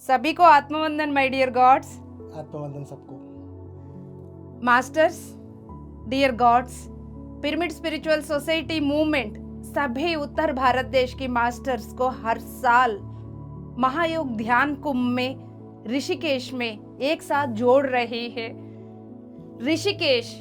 सभी को आत्मवंदन माय डियर गॉड्स। आत्मवंदन सबको। Masters, dear gods, Pyramid Spiritual Society Movement सभी उत्तर भारत देश की मास्टर्स को हर साल महायोग ध्यान कुंभ में ऋषिकेश में एक साथ जोड़ रही है। ऋषिकेश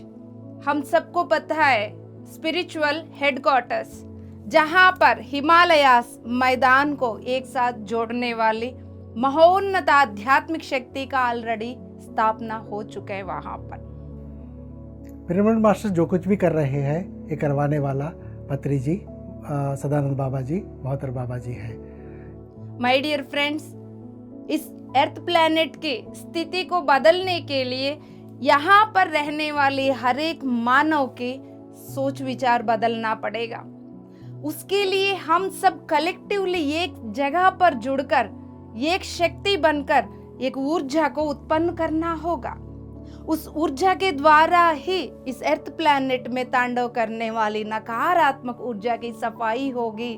हम सबको पता है स्पिरिचुअल हेडक्वार्टर्स, जहां पर हिमालयास मैदान को एक साथ जोड़ने वाली महोन्नत आध्यात्मिक शक्ति का ऑलरेडी स्थापना हो चुका है। वहां पर पिरामिड मास्टर जो कुछ भी कर रहे हैं ये करवाने वाला पत्री जी, सदानंद बाबा जी, मोहतर बाबा जी है। माय डियर फ्रेंड्स, इस अर्थ प्लैनेट की स्थिति को बदलने के लिए यहाँ पर रहने वाले हर एक मानव के सोच विचार बदलना पड़ेगा। उसके लिए हम सब कलेक्टिवली एक जगह पर जुड़कर एक शक्ति बनकर एक ऊर्जा को उत्पन्न करना होगा। उस ऊर्जा के द्वारा ही इस अर्थ प्लैनेट में तांडव करने वाली नकारात्मक ऊर्जा की सफाई होगी।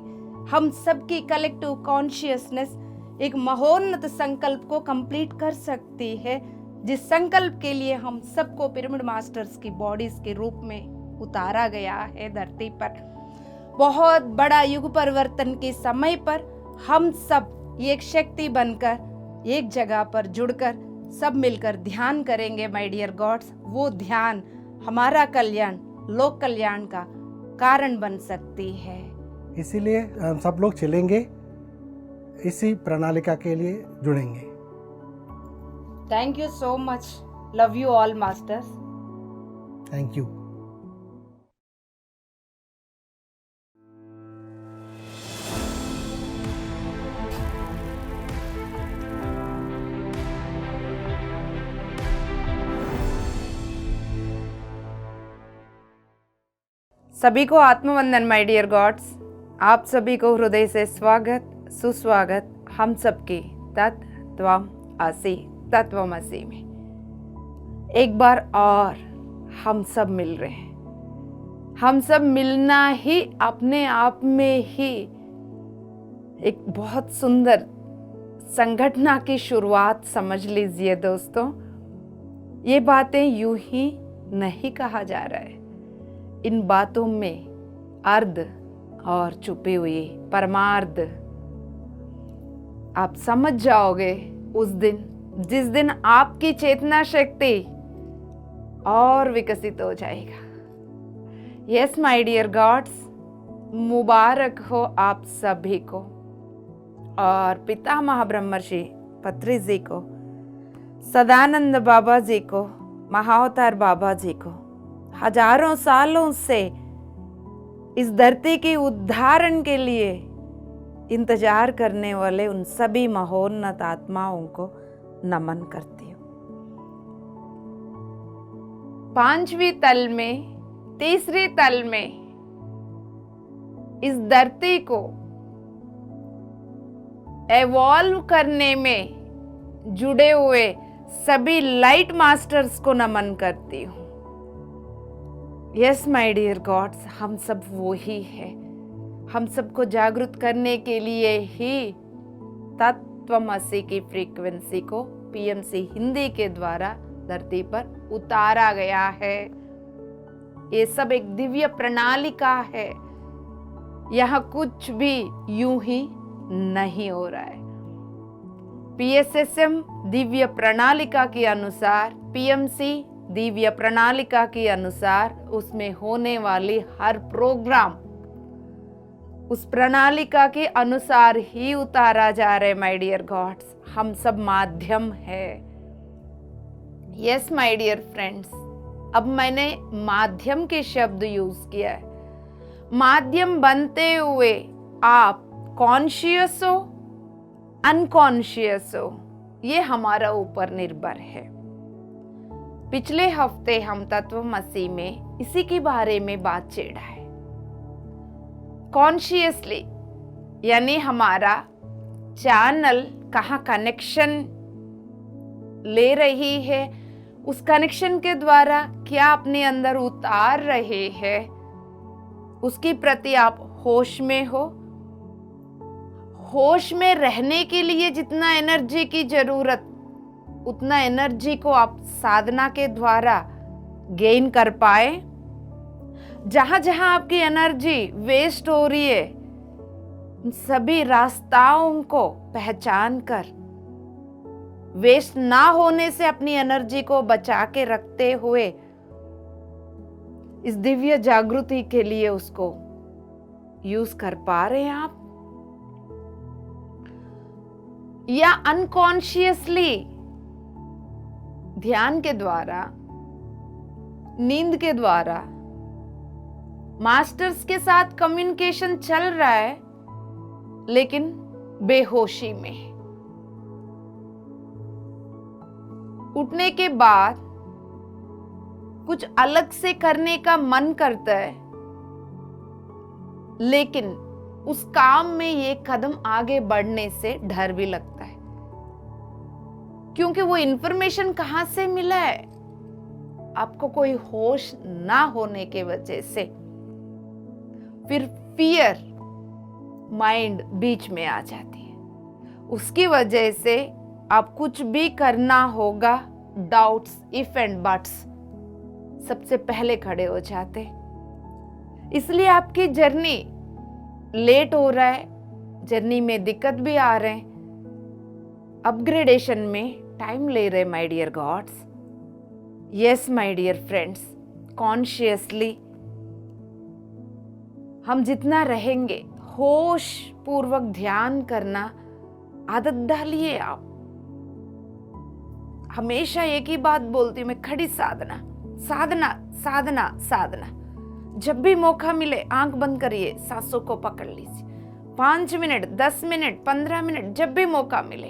हम सबकी कलेक्टिव कॉन्शियसनेस एक महोन्नत संकल्प को कंप्लीट कर सकती है, जिस संकल्प के लिए हम सबको पिरामिड मास्टर्स की बॉडीज के रूप में उतारा गया है धरती पर। बहुत बड़ा युग परिवर्तन के समय पर हम सब एक शक्ति बनकर एक जगह पर जुड़कर सब मिलकर ध्यान करेंगे माय डियर गॉड्स। वो ध्यान हमारा कल्याण, लोक कल्याण का कारण बन सकती है। इसीलिए हम सब लोग चलेंगे, इसी प्रणालिका के लिए जुड़ेंगे। Thank you so much. Love you all masters. Thank you. सभी को आत्मवंदन माय डियर गॉड्स। आप सभी को हृदय से स्वागत सुस्वागत हम सबकी तत्वमसी में। एक बार और हम सब मिल रहे हैं। हम सब मिलना ही अपने आप में ही एक बहुत सुंदर संगठना की शुरुआत समझ लीजिए दोस्तों। ये बातें यूं ही नहीं कहा जा रहा है। इन बातों में अर्ध और छुपी हुई परमार्थ आप समझ जाओगे उस दिन, जिस दिन आपकी चेतना शक्ति और विकसित हो जाएगा। यस माय डियर गॉड्स, मुबारक हो आप सभी को और पितामह ब्रह्मर्षि पत्री जी को, सदानंद बाबा जी को, महाअवतार बाबा जी को हजारों सालों से इस धरती के उद्धारण के लिए इंतजार करने वाले उन सभी महोन्नत आत्माओं को नमन करती हूँ। 5वीं तल में, 3री तल में इस धरती को एवॉल्व करने में जुड़े हुए सभी लाइट मास्टर्स को नमन करती हूँ। यस माय डियर गॉड्स, हम सब वो ही है। हम सबको जागृत करने के लिए ही तत्वमसी की फ्रीक्वेंसी को पीएमसी हिंदी के द्वारा धरती पर उतारा गया है। ये सब एक दिव्य प्रणालिका है। यहाँ कुछ भी यूं ही नहीं हो रहा है। पीएसएसएम दिव्य प्रणालिका के अनुसार, पीएमसी दिव्य प्रणालिका के अनुसार उसमें होने वाली हर प्रोग्राम उस प्रणालिका के अनुसार ही उतारा जा रहा है माय डियर गॉड्स। हम सब माध्यम है। यस माय डियर फ्रेंड्स, अब मैंने माध्यम के शब्द यूज किया है। माध्यम बनते हुए आप कॉन्शियस हो, अनकॉन्शियस हो, ये हमारा ऊपर निर्भर है। पिछले हफ्ते हम तत्वमसी में इसी के बारे में बात छेड़ा है। कॉन्शियसली यानी हमारा चैनल कहाँ कनेक्शन ले रही है, उस कनेक्शन के द्वारा क्या अपने अंदर उतार रहे हैं, उसके प्रति आप होश में हो। होश में रहने के लिए जितना एनर्जी की जरूरत, उतना एनर्जी को आप साधना के द्वारा गेन कर पाए। जहां जहां आपकी एनर्जी वेस्ट हो रही है, उन सभी रास्ताओं को पहचान कर वेस्ट ना होने से अपनी एनर्जी को बचा के रखते हुए इस दिव्य जागृति के लिए उसको यूज कर पा रहे हैं आप, या अनकॉन्शियसली ध्यान के द्वारा, नींद के द्वारा मास्टर्स के साथ कम्युनिकेशन चल रहा है, लेकिन बेहोशी में। उठने के बाद कुछ अलग से करने का मन करता है, लेकिन उस काम में ये कदम आगे बढ़ने से डर भी लगता है, क्योंकि वो इंफॉर्मेशन कहां से मिला है, आपको कोई होश ना होने के वजह से। फिर फियर माइंड बीच में आ जाती है, उसकी वजह से आप कुछ भी करना होगा, डाउट्स, इफ एंड बट्स सबसे पहले खड़े हो जाते। इसलिए आपकी जर्नी लेट हो रहा है, जर्नी में दिक्कत भी आ रहे हैं, अपग्रेडेशन में टाइम ले रहे my dear gods. Yes my dear friends, consciously हम जितना रहेंगे, होश पूर्वक ध्यान करना आदत डालिए आप। हमेशा एक ही बात बोलती हूँ मैं, खड़ी साधना, साधना, साधना, साधना। जब भी मौका मिले आंख बंद करिए, सांसों को पकड़ लीजिए, 5 मिनट, 10 मिनट, 15 मिनट, जब भी मौका मिले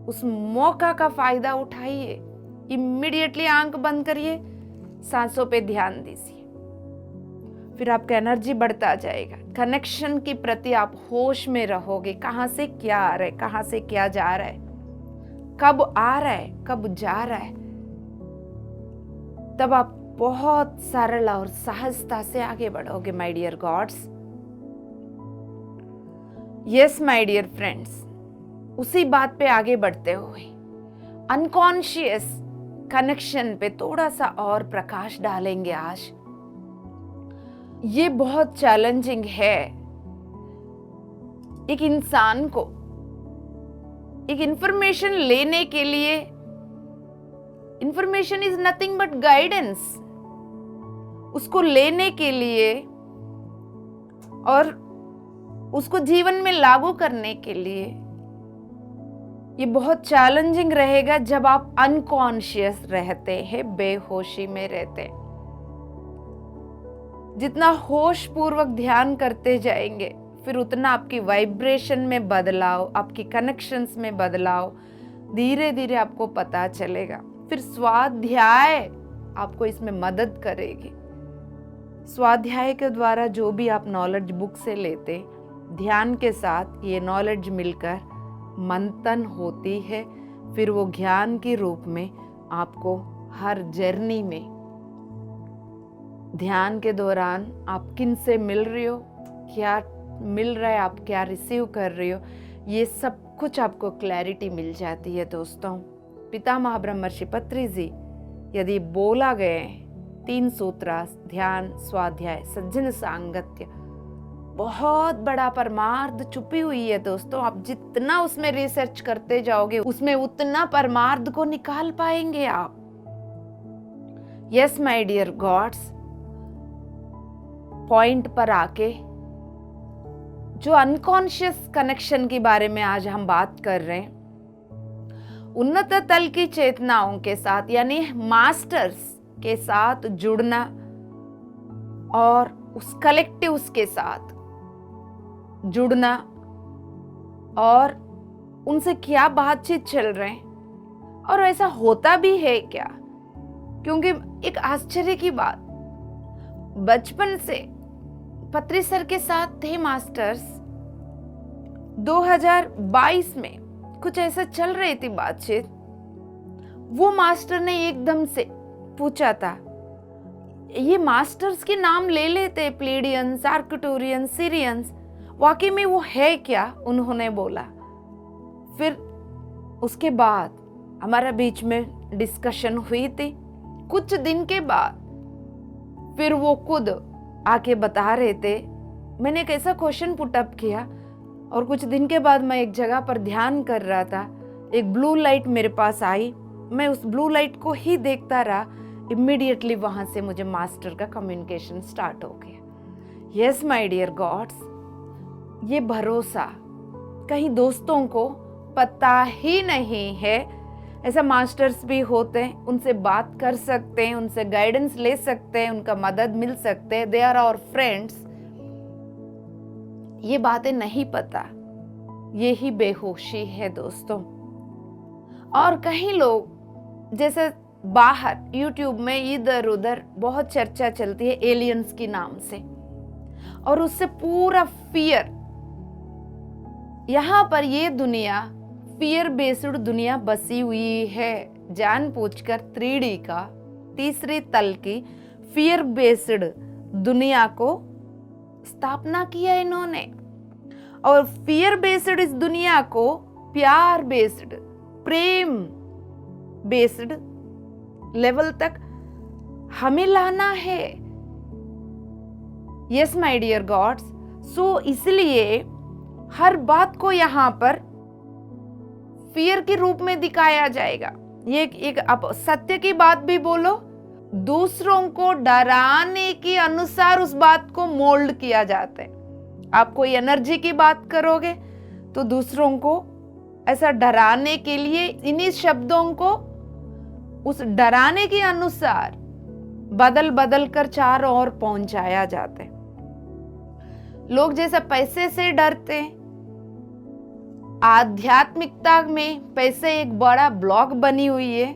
उस मौका का फायदा उठाइए। इमीडिएटली आंख बंद करिए, सांसों पे ध्यान दीजिए, फिर आपका एनर्जी बढ़ता जाएगा। कनेक्शन के प्रति आप होश में रहोगे, कहां से क्या आ रहा है, कहां से क्या जा रहा है, कब आ रहा है, कब जा रहा है। तब आप बहुत सरल और सहजता से आगे बढ़ोगे my dear gods. Yes my dear friends, उसी बात पे आगे बढ़ते हुए अनकॉन्शियस कनेक्शन पे थोड़ा सा और प्रकाश डालेंगे आज। ये बहुत चैलेंजिंग है एक इंसान को एक इंफॉर्मेशन लेने के लिए। Information is nothing but guidance. उसको लेने के लिए और उसको जीवन में लागू करने के लिए ये बहुत चैलेंजिंग रहेगा जब आप अनकॉन्शियस रहते हैं, बेहोशी में रहते हैं। जितना होश पूर्वक ध्यान करते जाएंगे, फिर उतना आपकी वाइब्रेशन में बदलाव, आपकी कनेक्शंस में बदलाव धीरे धीरे आपको पता चलेगा। फिर स्वाध्याय आपको इसमें मदद करेगी। स्वाध्याय के द्वारा जो भी आप नॉलेज बुक से लेते, ध्यान के साथ ये नॉलेज मिलकर मंथन होती है, फिर वो ज्ञान के रूप में आपको हर जर्नी में ध्यान के दौरान आप किन से मिल रहे हो, क्या मिल रहा है, आप क्या रिसीव कर रहे हो, ये सब कुछ आपको क्लैरिटी मिल जाती है। दोस्तों, पितामह ब्रह्मर्षि पत्री जी यदि बोला गए 3 सूत्र, ध्यान, स्वाध्याय, सज्जन सांगत्य, बहुत बड़ा परमार्थ छुपी हुई है। दोस्तों, आप जितना उसमें रिसर्च करते जाओगे, उसमें उतना परमार्थ को निकाल पाएंगे आप। Yes my dear gods, point पर आके जो अनकॉन्शियस कनेक्शन के बारे में आज हम बात कर रहे हैं, उन्नत तल की चेतनाओं के साथ यानी मास्टर्स के साथ जुड़ना और उस कलेक्टिव्स के साथ जुड़ना और उनसे क्या बातचीत चल रहे हैं और ऐसा होता भी है क्या। क्योंकि एक आश्चर्य की बात, बचपन से पत्री सर के साथ थे मास्टर्स, 2022 में कुछ ऐसा चल रही थी बातचीत। वो मास्टर ने एकदम से पूछा था, ये मास्टर्स के नाम ले लेते, प्लेडियंस, आर्कटूरियंस, सीरियंस, वाकई में वो है क्या, उन्होंने बोला। फिर उसके बाद हमारा बीच में डिस्कशन हुई थी। कुछ दिन के बाद फिर वो खुद आके बता रहे थे। मैंने एक ऐसा क्वेश्चन पुट अप किया और कुछ दिन के बाद मैं एक जगह पर ध्यान कर रहा था, एक ब्लू लाइट मेरे पास आई। मैं उस ब्लू लाइट को ही देखता रहा। इमीडिएटली वहां से मुझे मास्टर का कम्युनिकेशन स्टार्ट हो गया। यस माय डियर गॉड्स, ये भरोसा कहीं दोस्तों को पता ही नहीं है। ऐसा मास्टर्स भी होते हैं, उनसे बात कर सकते हैं, उनसे गाइडेंस ले सकते हैं, उनका मदद मिल सकते हैं, दे आर आवर फ्रेंड्स। ये बातें नहीं पता, ये ही बेहोशी है दोस्तों। और कहीं लोग जैसे बाहर यूट्यूब में इधर उधर बहुत चर्चा चलती है एलियंस की नाम से, और उससे पूरा फियर, यहाँ पर ये दुनिया फियर बेस्ड दुनिया बसी हुई है। जानबूझकर 3D का तीसरे तल की फियर बेस्ड दुनिया को स्थापना किया इन्होंने, और फियर बेस्ड इस दुनिया को प्यार बेस्ड, प्रेम बेस्ड लेवल तक हमें लाना है। यस माय डियर गॉड्स, सो इसलिए हर बात को यहाँ पर फियर के रूप में दिखाया जाएगा। ये एक आप सत्य की बात भी बोलो, दूसरों को डराने के अनुसार उस बात को मोल्ड किया जाता है। आप कोई एनर्जी की बात करोगे तो दूसरों को ऐसा डराने के लिए इन्हीं शब्दों को उस डराने के अनुसार बदल बदल कर चारों ओर पहुंचाया जाता है। लोग जैसा पैसे से डरते हैं, आध्यात्मिकता में पैसे एक बड़ा ब्लॉक बनी हुई है,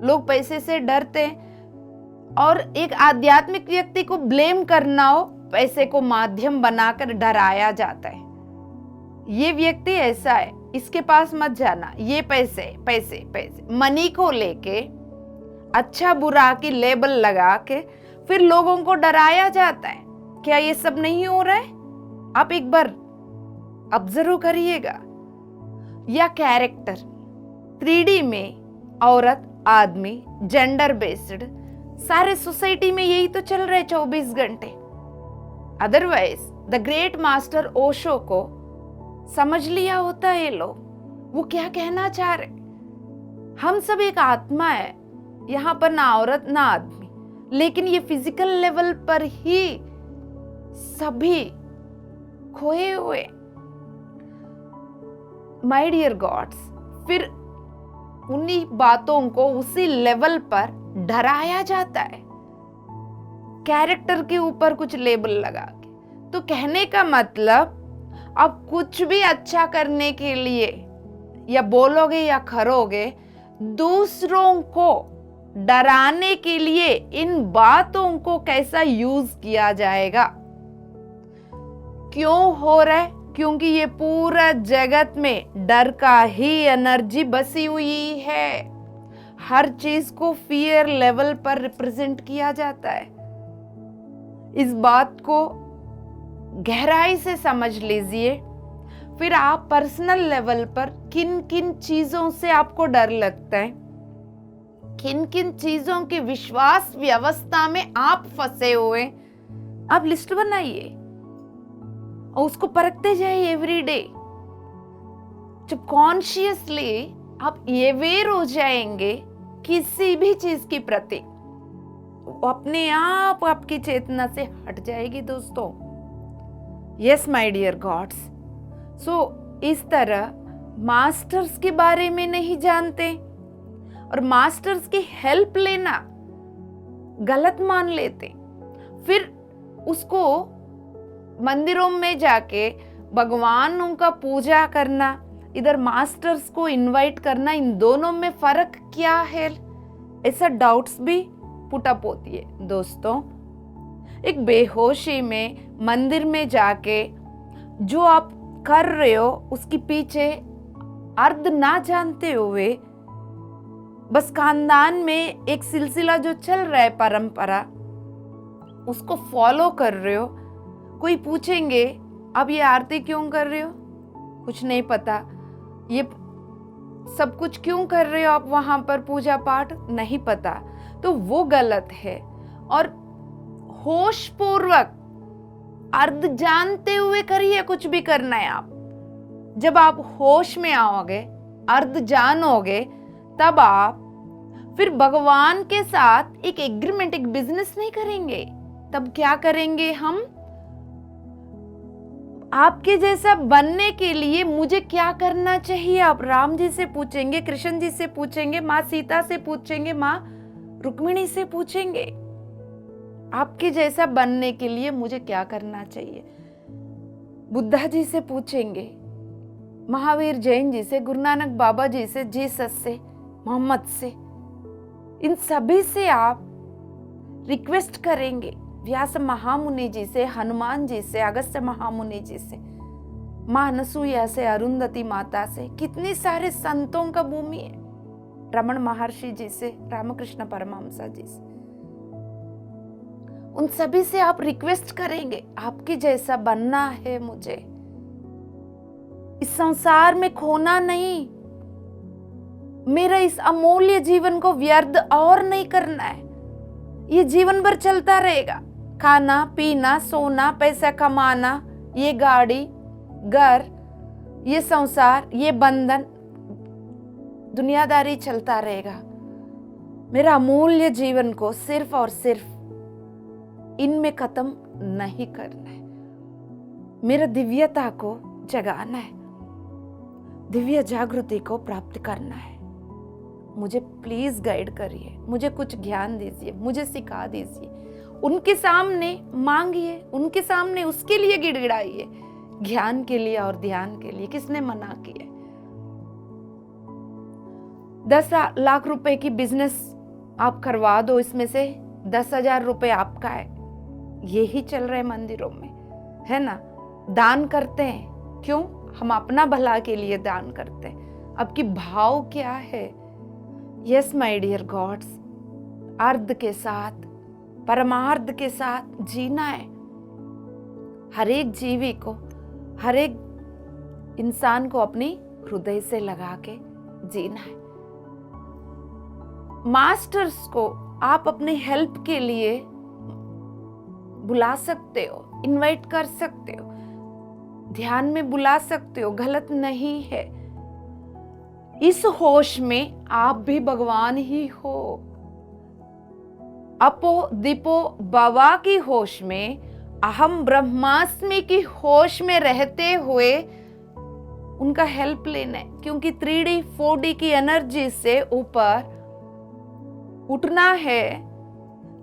लोग पैसे से डरते हैं, और एक आध्यात्मिक व्यक्ति को ब्लेम करना हो, पैसे को माध्यम बनाकर डराया जाता है। ये व्यक्ति ऐसा है, इसके पास मत जाना, ये पैसे पैसे पैसे मनी को लेके अच्छा बुरा की लेबल लगा के फिर लोगों को डराया जाता है। क्या ये सब नहीं हो रहा है? आप एक बार ऑब्जर्व करिएगा। या कैरेक्टर 3D में औरत आदमी जेंडर बेस्ड, सारे सोसाइटी में यही तो चल रहा है 24 घंटे। Otherwise the great master Osho को समझ लिया होता है ये लोग, वो क्या कहना चाह रहे। हम सब एक आत्मा है, यहाँ पर ना औरत ना आदमी, लेकिन ये फिजिकल लेवल पर ही सभी खोए हुए। माय डियर गॉड्स, फिर उन्हीं बातों को उसी लेवल पर डराया जाता है, कैरेक्टर के ऊपर कुछ लेबल लगा के। तो कहने का मतलब, अब कुछ भी अच्छा करने के लिए या बोलोगे या करोगे, दूसरों को डराने के लिए इन बातों को कैसा यूज किया जाएगा। क्यों हो रहा है? क्योंकि ये पूरा जगत में डर का ही एनर्जी बसी हुई है। हर चीज को फियर लेवल पर रिप्रेजेंट किया जाता है। इस बात को गहराई से समझ लीजिए। फिर आप पर्सनल लेवल पर किन किन चीजों से आपको डर लगता है, किन किन चीजों की विश्वास व्यवस्था में आप फंसे हुए, आप लिस्ट बनाइए और उसको परखते जाइए एवरी डे। जब कॉन्शियसली आप अवेयर हो जाएंगे किसी भी चीज की प्रति, वो अपने आप आपकी चेतना से हट जाएगी दोस्तों। यस माय डियर गॉड्स, सो इस तरह मास्टर्स के बारे में नहीं जानते और मास्टर्स की हेल्प लेना गलत मान लेते, फिर उसको मंदिरों में जाके भगवानों का पूजा करना, इधर मास्टर्स को इनवाइट करना, इन दोनों में फर्क क्या है? ऐसा डाउट्स भी पुट अप होती है दोस्तों। एक बेहोशी में मंदिर में जाके जो आप कर रहे हो उसके पीछे अर्थ ना जानते हुए, बस खानदान में एक सिलसिला जो चल रहा है, परंपरा, उसको फॉलो कर रहे हो। कोई पूछेंगे अब ये आरती क्यों कर रहे हो? कुछ नहीं पता। ये सब कुछ क्यों कर रहे हो आप वहां पर पूजा पाठ? नहीं पता। तो वो गलत है। और होश पूर्वक अर्थ जानते हुए करिए, कुछ भी करना है आप। जब आप होश में आओगे, अर्थ जानोगे, तब आप फिर भगवान के साथ एक एग्रीमेंट, एक बिजनेस नहीं करेंगे। तब क्या करेंगे हम? आपके जैसा बनने के लिए मुझे क्या करना चाहिए? आप राम जी से पूछेंगे, कृष्ण जी से पूछेंगे, माँ सीता से पूछेंगे, माँ रुक्मिणी से पूछेंगे, आपके जैसा बनने के लिए मुझे क्या करना चाहिए? बुद्धा जी से पूछेंगे, महावीर जैन जी से, गुरु नानक बाबा जी से, जीसस से, मोहम्मद से। इन सभी से आप रिक्वेस्ट करेंगे। व्यास महामुनि जी से, हनुमान जी से, अगस्त्य महामुनि जी से, मां अनसुईया से, अरुंधति माता से, कितने सारे संतों का भूमि है। रमण महर्षि जी से, रामकृष्ण परमहंस जी से, उन सभी से आप रिक्वेस्ट करेंगे, आपके जैसा बनना है मुझे। इस संसार में खोना नहीं, मेरा इस अमूल्य जीवन को व्यर्थ और नहीं करना है। ये जीवन भर चलता रहेगा। खाना पीना, सोना, पैसा कमाना, ये गाड़ी, घर, ये संसार, ये बंधन, दुनियादारी चलता रहेगा। मेरा अमूल्य जीवन को सिर्फ और सिर्फ इनमें खत्म नहीं करना है। मेरा दिव्यता को जगाना है, दिव्य जागृति को प्राप्त करना है। मुझे प्लीज गाइड करिए, मुझे कुछ ज्ञान दीजिए, मुझे सिखा दीजिए। उनके सामने मांगिए, उनके सामने उसके लिए गिड़गिड़ाइए, ज्ञान के लिए और ध्यान के लिए। किसने मना किया? 10 लाख रुपए की बिजनेस आप करवा दो, इसमें से 10,000 रुपए आपका है। यही चल रहे मंदिरों में, है ना? दान करते हैं, क्यों? हम अपना भला के लिए दान करते हैं। आपकी भाव क्या है? यस माय डियर गॉड्स, अर्थ के साथ, परमार्थ के साथ जीना है। हर एक जीवी को, हर एक इंसान को अपनी हृदय से लगा के जीना है। मास्टर्स को आप अपने हेल्प के लिए बुला सकते हो, इनवाइट कर सकते हो, ध्यान में बुला सकते हो, गलत नहीं है। इस होश में आप भी भगवान ही हो। अपो दीपो बाबा की होश में, अहम ब्रह्मास्मि की होश में रहते हुए उनका हेल्प लेना है। क्योंकि 3D 4D की एनर्जी से ऊपर उठना है,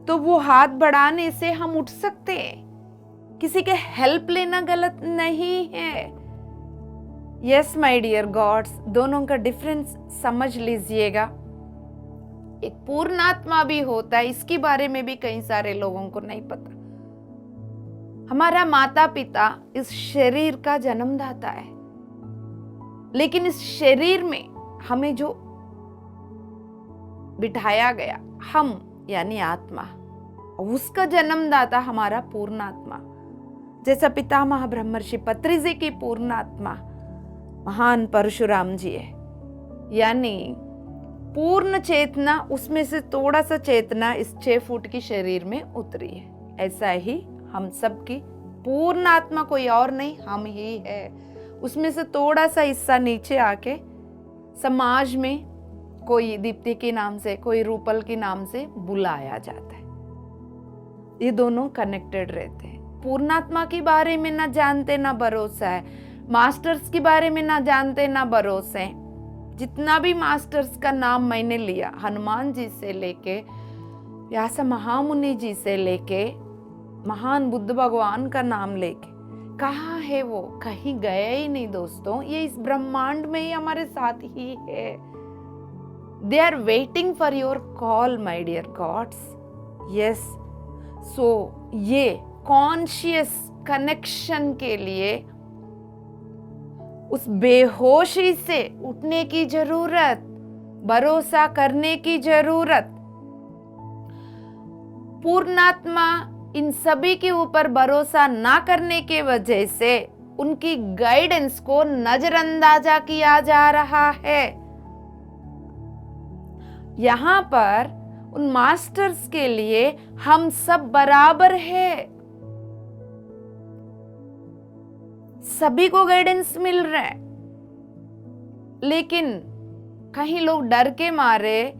तो वो हाथ बढ़ाने से हम उठ सकते हैं। किसी के हेल्प लेना गलत नहीं है। यस माय डियर गॉड्स, दोनों का डिफरेंस समझ लीजिएगा। एक पूर्णात्मा भी होता है, इसके बारे में भी कई सारे लोगों को नहीं पता। हमारा माता पिता इस शरीर का जन्मदाता है, लेकिन इस शरीर में हमें जो बिठाया गया, हम यानी आत्मा, उसका जन्मदाता हमारा पूर्णात्मा। जैसा पितामह ब्रह्मर्षि पत्री जी की पूर्णात्मा महान परशुराम जी है, यानी पूर्ण चेतना, उसमें से थोड़ा सा चेतना इस 6 फुट की शरीर में उतरी है। ऐसा ही हम सब की पूर्ण आत्मा कोई और नहीं, हम ही है। उसमें से थोड़ा सा हिस्सा नीचे आके समाज में कोई दीप्ति के नाम से, कोई रूपल के नाम से बुलाया जाता है। ये दोनों कनेक्टेड रहते हैं। पूर्णात्मा के बारे में ना जानते ना भरोसा है, मास्टर्स के बारे में ना जानते ना भरोसे। जितना भी मास्टर्स का नाम मैंने लिया, हनुमान जी से लेके व्यास महामुनि जी से लेके महान बुद्ध भगवान का नाम लेके, कहाँ है वो? कहीं गए ही नहीं दोस्तों। ये इस ब्रह्मांड में ही हमारे साथ ही है। They are waiting for your call my dear gods. Yes, so ये कॉन्शियस कनेक्शन के लिए उस बेहोशी से उठने की जरूरत, भरोसा करने की जरूरत। पूर्णात्मा इन सभी के ऊपर भरोसा ना करने के वजह से उनकी गाइडेंस को नजरअंदाजा किया जा रहा है। यहाँ पर उन मास्टर्स के लिए हम सब बराबर है, सभी को गाइडेंस मिल रहा है, लेकिन कहीं लोग डर के मारे,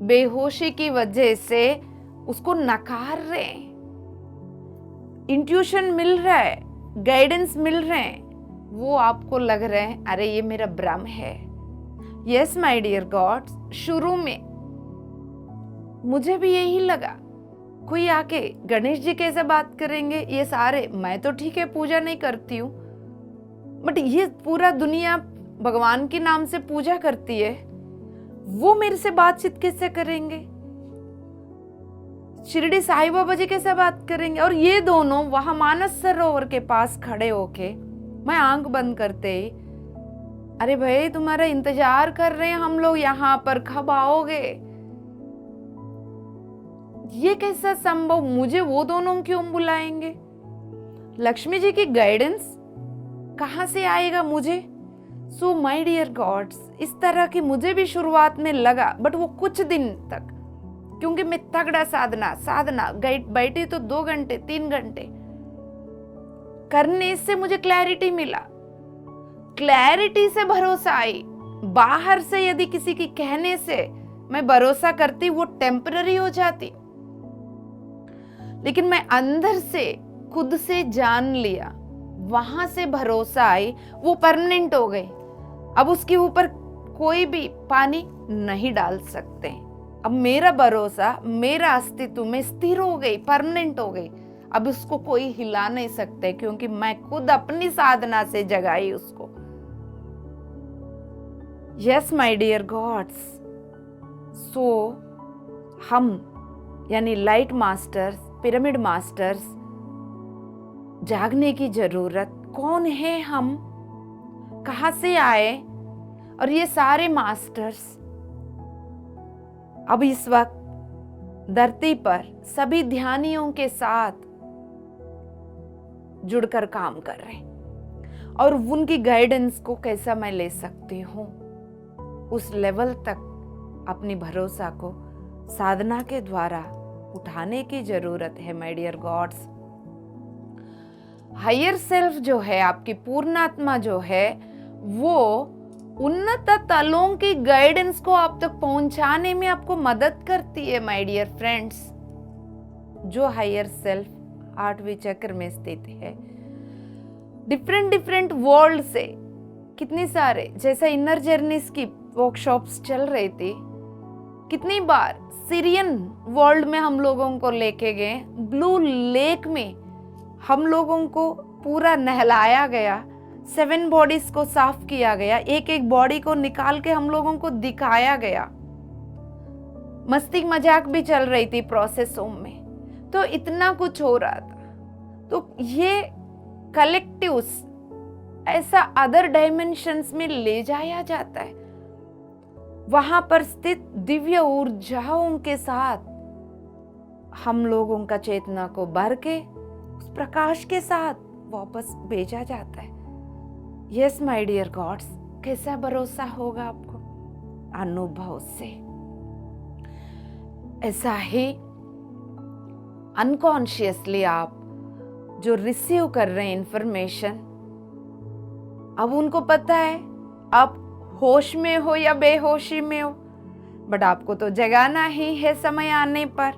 बेहोशी की वजह से उसको नकार रहे हैं। इंट्यूशन मिल रहा है, गाइडेंस मिल रहे हैं, वो आपको लग रहा है अरे ये मेरा भ्रम है। यस माय डियर गॉड्स, शुरू में मुझे भी यही लगा, कोई आके गणेश जी कैसे बात करेंगे, ये सारे, मैं तो ठीक है पूजा नहीं करती हूँ, बट ये पूरा दुनिया भगवान के नाम से पूजा करती है, वो मेरे से बातचीत कैसे करेंगे, शिरडी साईं बाबा जी कैसे बात करेंगे। और ये दोनों वहां मानस सरोवर के पास खड़े होके, मैं आंख बंद करते ही, अरे भाई तुम्हारा इंतजार कर रहे हैं हम लोग यहाँ पर, कब आओगे। ये कैसा संभव, मुझे वो दोनों क्यों बुलाएंगे। लक्ष्मी जी की गाइडेंस कहां से आएगा मुझे। सो माय डियर गॉड्स, इस तरह की मुझे भी शुरुआत में लगा, बट वो कुछ दिन तक, क्योंकि मैं तगड़ा साधना बैठी तो 2 घंटे 3 घंटे करने से मुझे क्लैरिटी मिला, क्लैरिटी से भरोसा आई। बाहर से यदि किसी की कहने से मैं भरोसा करती, वो टेम्पररी हो जाती, लेकिन मैं अंदर से खुद से जान लिया, वहां से भरोसा आई, वो परमानेंट हो गई। अब उसके ऊपर कोई भी पानी नहीं डाल सकते। अब मेरा भरोसा, मेरा अस्तित्व में स्थिर हो गई, परमानेंट हो गई। अब उसको कोई हिला नहीं सकते, क्योंकि मैं खुद अपनी साधना से जगाई उसको। यस माय डियर गॉड्स, सो हम यानी लाइट मास्टर्स, पिरामिड मास्टर्स, जागने की जरूरत। कौन है हम, कहां से आए, और ये सारे मास्टर्स अब इस वक्त धरती पर सभी ध्यानियों के साथ जुड़कर काम कर रहे हैं, और उनकी गाइडेंस को कैसा मैं ले सकती हूँ, उस लेवल तक अपनी भरोसा को साधना के द्वारा उठाने की जरूरत है my dear gods. Higher self जो है, आपकी पूर्णात्मा जो है, वो उन्नत तलों की गाइडेंस को आप तक पहुंचाने में आपको मदद करती है माय डियर फ्रेंड्स। जो हायर सेल्फ 8वें चक्र में स्थित है, डिफरेंट वर्ल्ड से कितनी सारे, जैसे इनर जर्नीज की वर्कशॉप्स चल रही थी, कितनी बार सीरियन वर्ल्ड में हम लोगों को लेके गए, ब्लू लेक में हम लोगों को पूरा नहलाया गया, 7 बॉडीज को साफ किया गया, एक एक बॉडी को निकाल के हम लोगों को दिखाया गया, मस्ती मजाक भी चल रही थी प्रोसेसों में। तो इतना कुछ हो रहा था। तो ये कलेक्टिव्स ऐसा अदर डायमेंशंस में ले जाया जाता है, वहां पर स्थित दिव्य ऊर्जाओं के साथ हम लोगों का चेतना को भर के उस प्रकाश के साथ वापस भेजा जाता है। यस माय डियर गॉड्स, कैसा भरोसा होगा आपको, अनुभव से। ऐसा ही अनकॉन्शियसली आप जो रिसीव कर रहे हैं इंफॉर्मेशन, अब उनको पता है आप होश में हो या बेहोशी में हो, बट आपको तो जगाना ही है समय आने पर।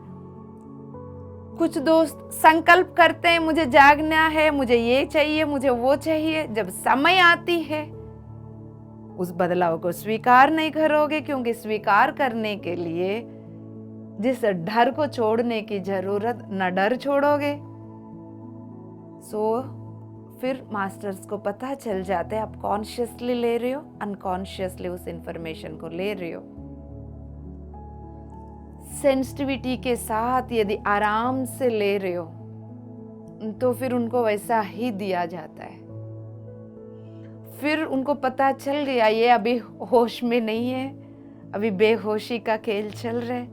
कुछ दोस्त संकल्प करते हैं मुझे जागना है, मुझे ये चाहिए, मुझे वो चाहिए। जब समय आती है उस बदलाव को स्वीकार नहीं करोगे, क्योंकि स्वीकार करने के लिए जिस डर को छोड़ने की जरूरत, न डर छोड़ोगे। फिर मास्टर्स को पता चल जाता है आप कॉन्शियसली ले रहे हो, अनकॉन्शियसली उस इंफॉर्मेशन को ले रहे हो। सेंसिटिविटी के साथ यदि आराम से ले रहे हो, तो फिर उनको वैसा ही दिया जाता है। फिर उनको पता चल गया ये अभी होश में नहीं है, अभी बेहोशी का खेल चल रहा है,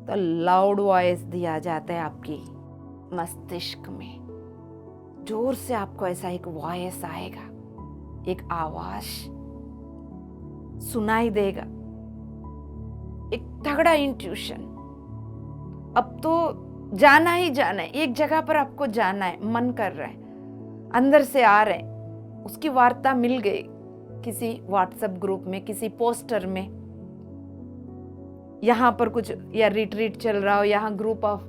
तो लाउड वॉइस दिया जाता है आपकी मस्तिष्क में, जोर से आपको ऐसा एक वॉइस आएगा, एक आवाज सुनाई देगा, एक तगड़ा इंट्यूशन। अब तो जाना ही जाना है, एक जगह पर आपको जाना है, मन कर रहा है, अंदर से आ रहे हैं। उसकी वार्ता मिल गई किसी व्हाट्सएप ग्रुप में, किसी पोस्टर में, यहाँ पर कुछ या रिट्रीट चल रहा हो, यहाँ ग्रुप ऑफ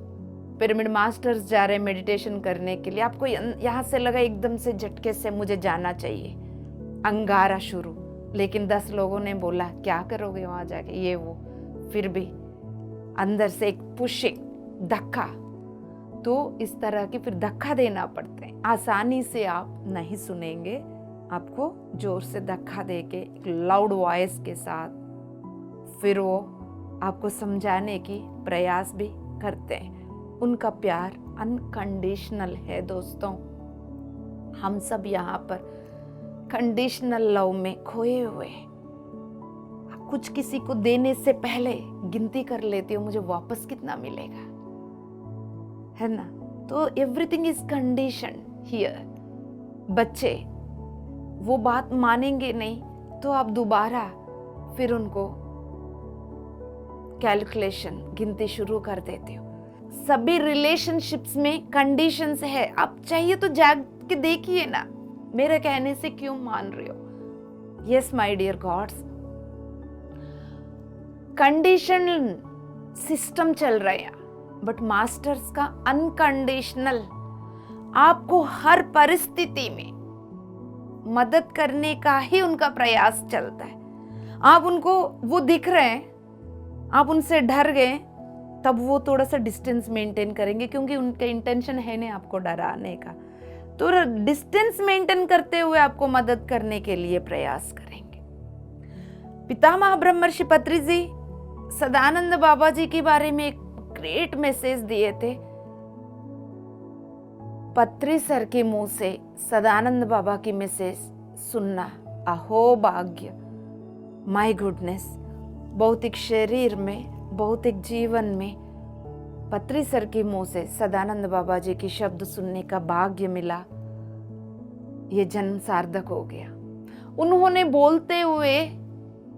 पिरामिड मास्टर्स जा रहे हैं मेडिटेशन करने के लिए, आपको यहाँ से लगा एकदम से झटके से मुझे जाना चाहिए, अंगारा शुरू। लेकिन 10 लोगों ने बोला क्या करोगे वहां जाके, ये वो, फिर भी अंदर से एक पुशिंग, धक्का। तो इस तरह की फिर धक्का देना पड़ता है। आसानी से आप नहीं सुनेंगे, आपको जोर से धक्का देके एक लाउड वॉइस के साथ फिर वो आपको समझाने की प्रयास भी करते हैं। उनका प्यार अनकंडीशनल है दोस्तों। हम सब यहाँ पर कंडीशनल लव में खोए हुए हैं। कुछ किसी को देने से पहले गिनती कर लेती हो मुझे वापस कितना मिलेगा, है ना। तो एवरीथिंग इज कंडीशन हियर। बच्चे वो बात मानेंगे नहीं तो आप दोबारा फिर उनको कैलकुलेशन, गिनती शुरू कर देते हो। सभी रिलेशनशिप्स में कंडीशंस है। आप चाहिए तो जाग के देखिए ना, मेरे कहने से क्यों मान रहे हो। Yes my dear gods, conditional system चल रहा है, बट मास्टर्स का अनकंडीशनल, आपको हर परिस्थिति में मदद करने का ही उनका प्रयास चलता है। आप उनको, वो दिख रहे हैं, आप उनसे डर गए, तब वो थोड़ा सा डिस्टेंस मेंटेन करेंगे, क्योंकि उनका इंटेंशन है नहीं आपको डराने का। तो डिस्टेंस मेंटेन करते हुए आपको मदद करने के लिए प्रयास करेंगे। पितामह ब्रह्मर्षि पत्री जी सदानंद बाबा जी के बारे में एक ग्रेट मैसेज दिए थे। पत्री सर के मुंह से सदानंद बाबा की मैसेज सुनना अहो भाग्य। माय गुडनेस, भौतिक शरीर में, भौतिक जीवन में पत्री सर के मुंह से सदानंद बाबा जी के शब्द सुनने का भाग्य मिला। ये जन्म सार्थक हो गया। उन्होंने बोलते हुए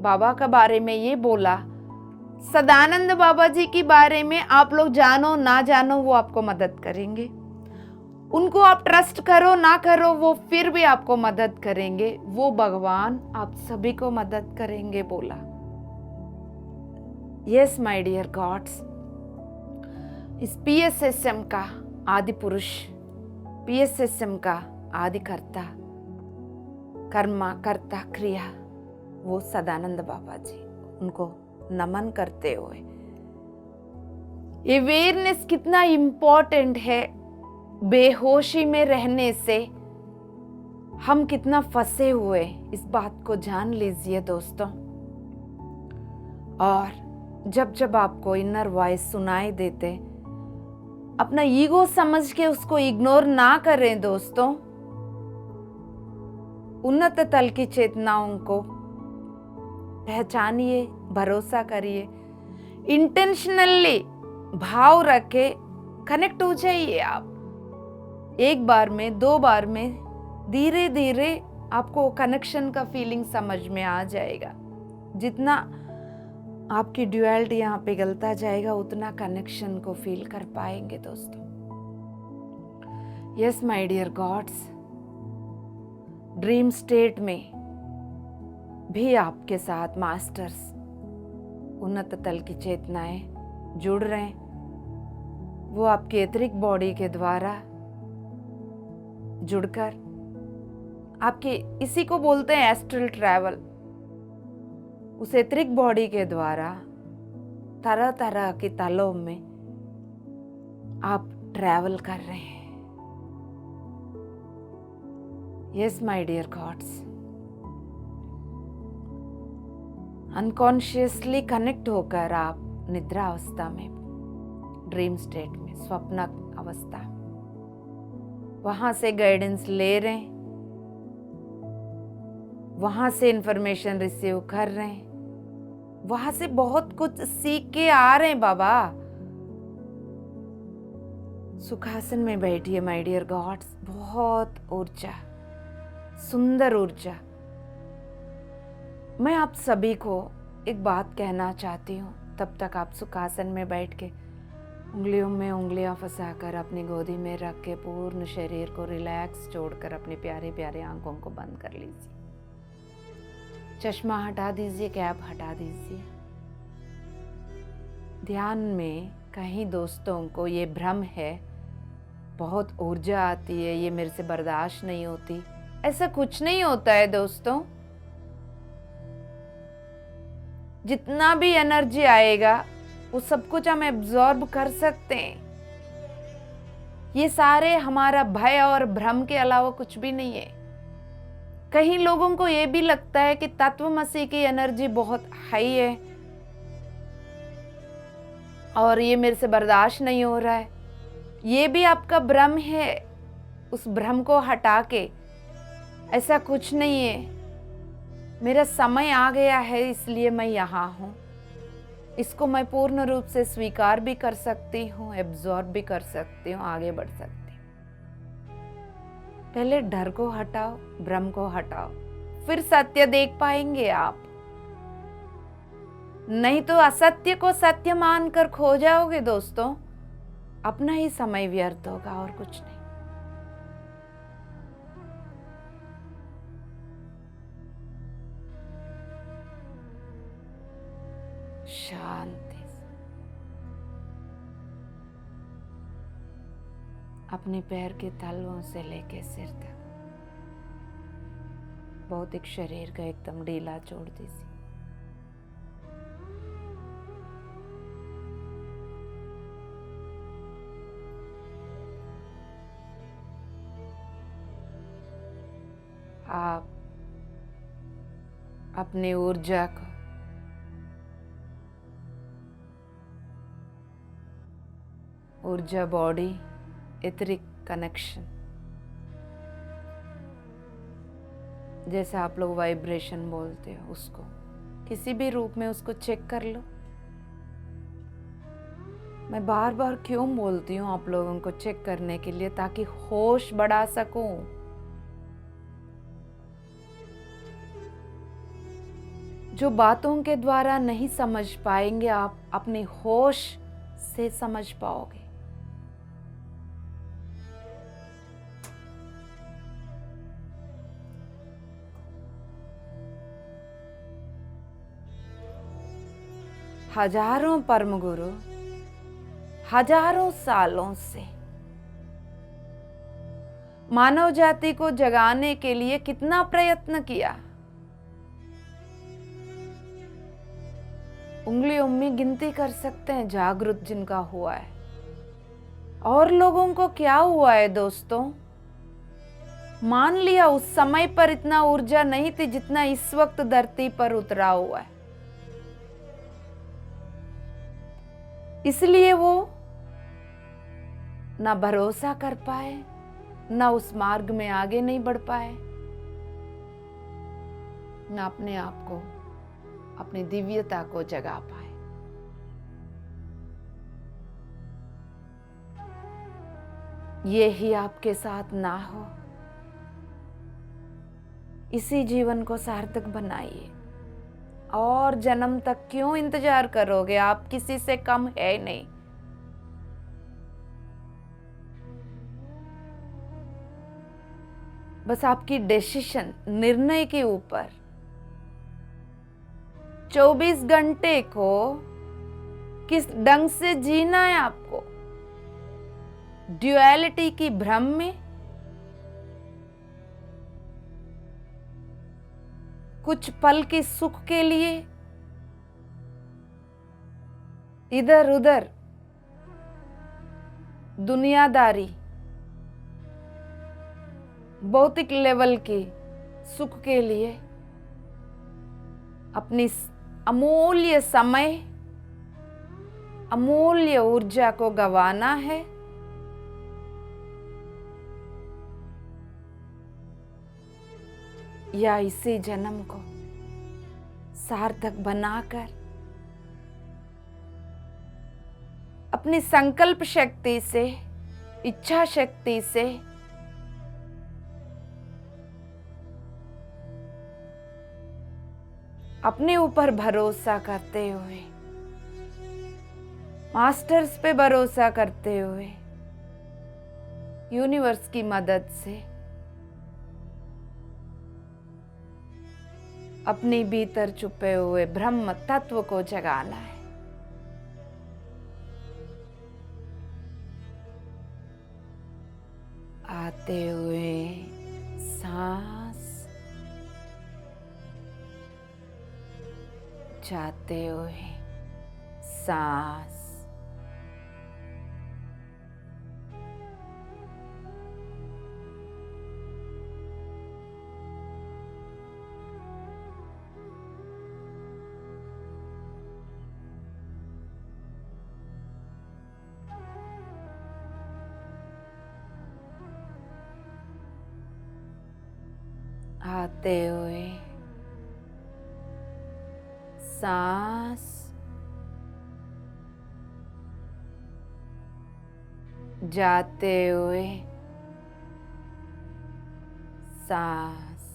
बाबा के बारे में ये बोला, सदानंद बाबा जी के बारे में आप लोग जानो ना जानो वो आपको मदद करेंगे। उनको आप ट्रस्ट करो ना करो वो फिर भी आपको मदद करेंगे। वो भगवान आप सभी को मदद करेंगे बोला। यस माय डियर गॉड्स, इस PSSM का आदि पुरुष, PSSM का आदि कर्ता, कर्मा कर्ता क्रिया, वो सदानंद बाबा जी। उनको नमन करते हुए अवेयरनेस कितना इम्पोर्टेंट है। बेहोशी में रहने से हम कितना फंसे हुए, इस बात को जान लीजिए दोस्तों। और जब जब आपको इनर वॉइस सुनाई देते, अपना ईगो समझ के उसको इग्नोर ना करें दोस्तों। उन्नत तल की चेतनाओं को पहचानिए, भरोसा करिए, इंटेंशनली भाव रखे, कनेक्ट हो जाइए आप। एक बार में, 2 बार में, धीरे धीरे आपको कनेक्शन का फीलिंग समझ में आ जाएगा। जितना आपकी ड्यूअलिटी यहाँ पिघलता जाएगा उतना कनेक्शन को फील कर पाएंगे दोस्तों। Yes my dear gods, dream state में भी आपके साथ मास्टर्स, उन्नत तल की चेतनाएं जुड़ रहे हैं। वो आपके एथरिक बॉडी के द्वारा जुड़कर आपके, इसी को बोलते हैं एस्ट्रल ट्रैवल, उस एथरिक बॉडी के द्वारा तरह तरह के तलों में आप ट्रैवल कर रहे हैं। Yes my dear gods, unconsciously connect होकर आप निद्रा अवस्था में, ड्रीम स्टेट में, स्वप्न अवस्था, वहां से गाइडेंस ले रहे हैं, वहां से इंफॉर्मेशन रिसीव कर रहे हैं, वहां से बहुत कुछ सीख के आ रहे हैं बाबा। सुखासन में बैठिए माय डियर गॉड्स। बहुत ऊर्जा, सुंदर ऊर्जा। मैं आप सभी को एक बात कहना चाहती हूँ। तब तक आप सुखासन में बैठ के उंगलियों में उंगलियां फंसाकर अपनी गोदी में रख के पूर्ण शरीर को रिलैक्स छोड़कर अपने प्यारे प्यारे आंखों को बंद कर लीजिए। चश्मा हटा दीजिए, कैप हटा दीजिए। ध्यान में कहीं दोस्तों को ये भ्रम है, बहुत ऊर्जा आती है, ये मेरे से बर्दाश्त नहीं होती। ऐसा कुछ नहीं होता है दोस्तों। जितना भी एनर्जी आएगा वो सब कुछ हम एब्जॉर्ब कर सकते हैं। ये सारे हमारा भय और भ्रम के अलावा कुछ भी नहीं है। कहीं लोगों को ये भी लगता है कि तत्वमसी की एनर्जी बहुत हाई है और ये मेरे से बर्दाश्त नहीं हो रहा है। ये भी आपका भ्रम है। उस भ्रम को हटा के, ऐसा कुछ नहीं है, मेरा समय आ गया है इसलिए मैं यहाँ हूँ, इसको मैं पूर्ण रूप से स्वीकार भी कर सकती हूँ, एब्जॉर्ब भी कर सकती हूँ, आगे बढ़ सकती हूँ। पहले डर को हटाओ, भ्रम को हटाओ, फिर सत्य देख पाएंगे आप। नहीं तो असत्य को सत्य मानकर खो जाओगे दोस्तों। अपना ही समय व्यर्थ होगा और कुछ नहीं। शांति से अपने पैर के तलवों से लेके सिर तक भौतिक शरीर का एकदम ढीला छोड़ दीजिए। आप अपनी ऊर्जा को ऊर्जा बॉडी एथरिक कनेक्शन, जैसे आप लोग वाइब्रेशन बोलते हो, उसको किसी भी रूप में उसको चेक कर लो। मैं बार बार क्यों बोलती हूँ आप लोगों को चेक करने के लिए, ताकि होश बढ़ा सकूं। जो बातों के द्वारा नहीं समझ पाएंगे आप अपने होश से समझ पाओगे। हजारों परम गुरु हजारों सालों से मानव जाति को जगाने के लिए कितना प्रयत्न किया। उंगलियों में गिनती कर सकते हैं जागृत जिनका हुआ है। और लोगों को क्या हुआ है दोस्तों? मान लिया उस समय पर इतना ऊर्जा नहीं थी जितना इस वक्त धरती पर उतरा हुआ है, इसलिए वो ना भरोसा कर पाए, ना उस मार्ग में आगे नहीं बढ़ पाए, ना अपने आप को, अपनी दिव्यता को जगा पाए। ये ही आपके साथ ना हो, इसी जीवन को सार्थक बनाइए। और जन्म तक क्यों इंतजार करोगे? आप किसी से कम है नहीं। बस आपकी डिसीजन, निर्णय के ऊपर 24 घंटे को किस ढंग से जीना है आपको। ड्युअलिटी की भ्रम में, कुछ पल के सुख के लिए इधर उधर दुनियादारी, भौतिक लेवल के सुख के लिए अपनी अमूल्य समय, अमूल्य ऊर्जा को गंवाना है। या इसी जन्म को सार्थक बनाकर अपनी संकल्प शक्ति से इच्छा शक्ति से अपने ऊपर भरोसा करते हुए, मास्टर्स पे भरोसा करते हुए, यूनिवर्स की मदद से अपने भीतर छुपे हुए ब्रह्म तत्व को जगाना है। आते हुए सांस, जाते हुए सांस। आते हुए सांस, जाते हुए सांस।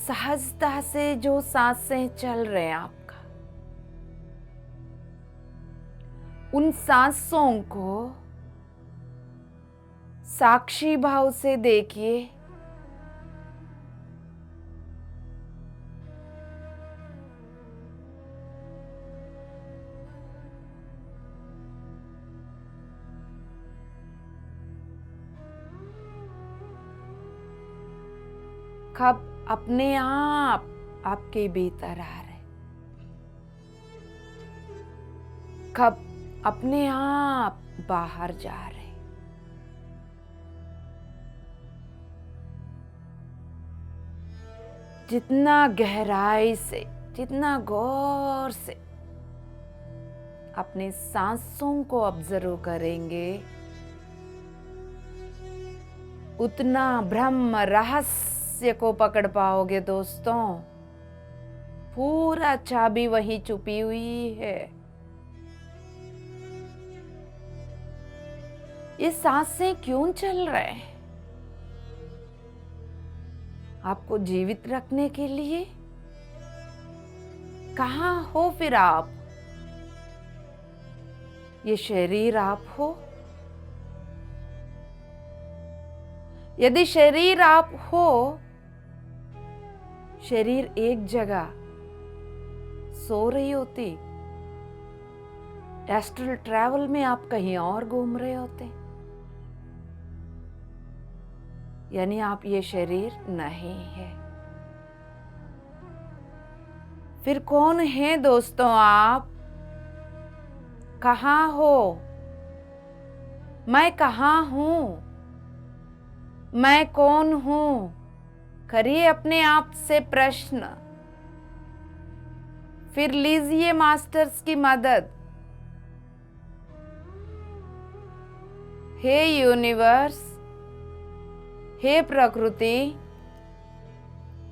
सहजता से जो सांसें चल रहे हैं आपका, उन सांसों को साक्षी भाव से देखिए। कब अपने आप आपके भीतर आ रहे, कब अपने आप बाहर जा रहे। जितना गहराई से, जितना गौर से अपने सांसों को ऑब्जर्व करेंगे, उतना ब्रह्म रहस्य को पकड़ पाओगे दोस्तों। पूरा चाबी वहीं छुपी हुई है। ये सांसें क्यों चल रहे हैं? आपको जीवित रखने के लिए। कहाँ हो फिर आप? ये शरीर आप हो? यदि शरीर आप हो, शरीर एक जगह सो रही होती, एस्ट्रल ट्रैवल में आप कहीं और घूम रहे होते, यानी आप ये शरीर नहीं है। फिर कौन है दोस्तों आप? कहाँ हो? मैं कहाँ हूं? मैं कौन हूं? करिए अपने आप से प्रश्न। फिर लीजिए मास्टर्स की मदद। हे यूनिवर्स, हे प्रकृति,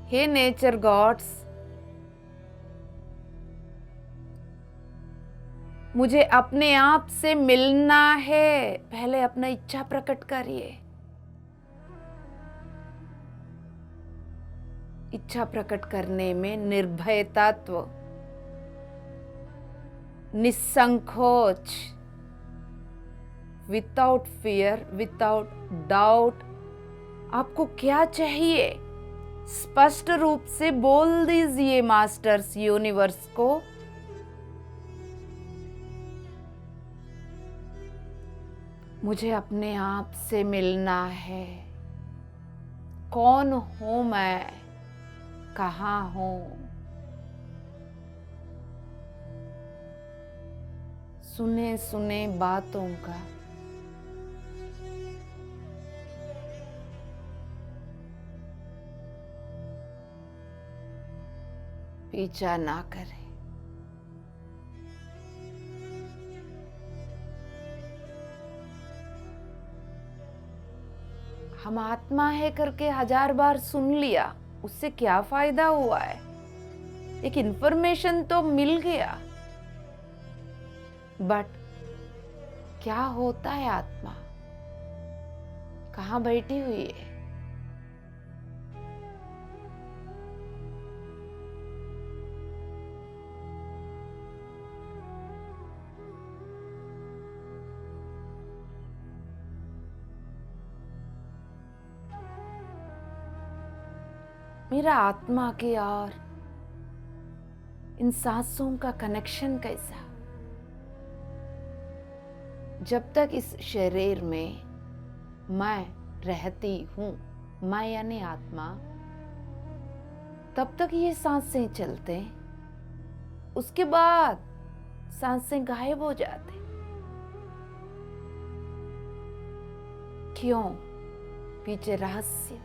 हे नेचर गॉड्स, मुझे अपने आप से मिलना है। पहले अपना इच्छा प्रकट करिए। इच्छा प्रकट करने में निर्भयतात्व, निसंकोच, विदाउट फियर, विदाउट डाउट, आपको क्या चाहिए स्पष्ट रूप से बोल दीजिए मास्टर्स यूनिवर्स को। मुझे अपने आप से मिलना है। कौन हूं मैं? कहाँ हूं? सुने सुने बातों का पीछा ना करें। हम आत्मा है करके 1000 बार सुन लिया, उससे क्या फायदा हुआ है? एक इंफॉर्मेशन तो मिल गया, बट क्या होता है आत्मा? कहाँ बैठी हुई है? मेरा आत्मा के और इन सांसों का कनेक्शन कैसा? जब तक इस शरीर में मैं रहती हूँ, मैं यानी आत्मा, तब तक ये सांसें चलते, उसके बाद सांसें गायब हो जाते। क्यों? पीछे रहस्य।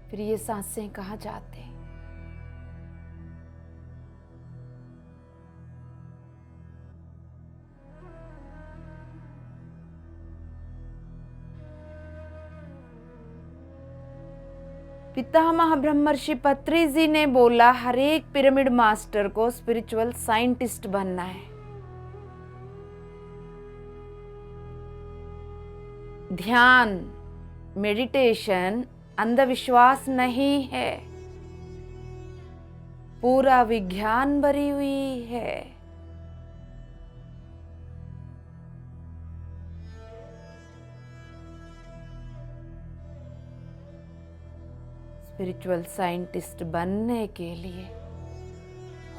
फिर ये सांसें कहाँ जाते? पितामह ब्रह्मर्षि पत्री जी ने बोला, हर एक पिरामिड मास्टर को स्पिरिचुअल साइंटिस्ट बनना है। ध्यान, मेडिटेशन अंधविश्वास नहीं है, पूरा विज्ञान भरी हुई है। स्पिरिचुअल साइंटिस्ट बनने के लिए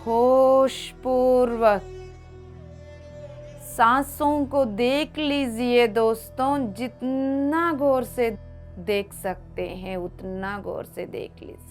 होश पूर्वक सांसों को देख लीजिए दोस्तों। जितना गौर से देख सकते हैं उतना गौर से देख लीजिए।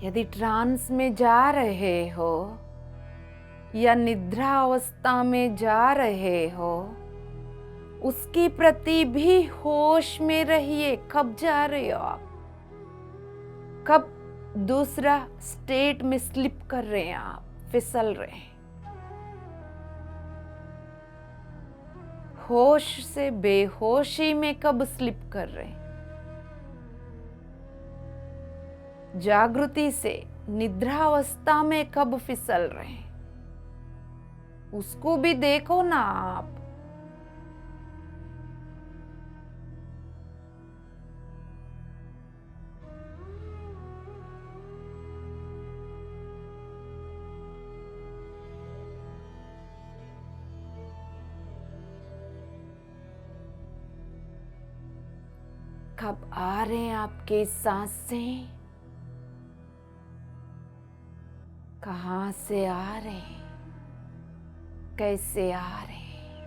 यदि ट्रांस में जा रहे हो या निद्रा अवस्था में जा रहे हो, उसके प्रति भी होश में रहिए। कब जा रहे हो आप? कब दूसरा स्टेट में स्लिप कर रहे हैं आप, फिसल रहे हैं? होश से बेहोशी में कब स्लिप कर रहे, जागृति से निद्रावस्था में कब फिसल रहे, उसको भी देखो ना आप। कब आ रहे हैं आपके सांसें, कहां से आ रहे हैं, कैसे आ रहे हैं,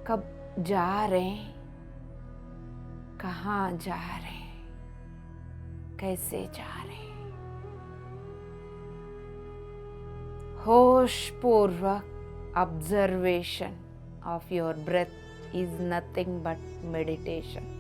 कब जा रहे हैं, कहां जा रहे हैं, कैसे जा रहे हैं। होश पूर्वक observation of your breath is nothing but meditation.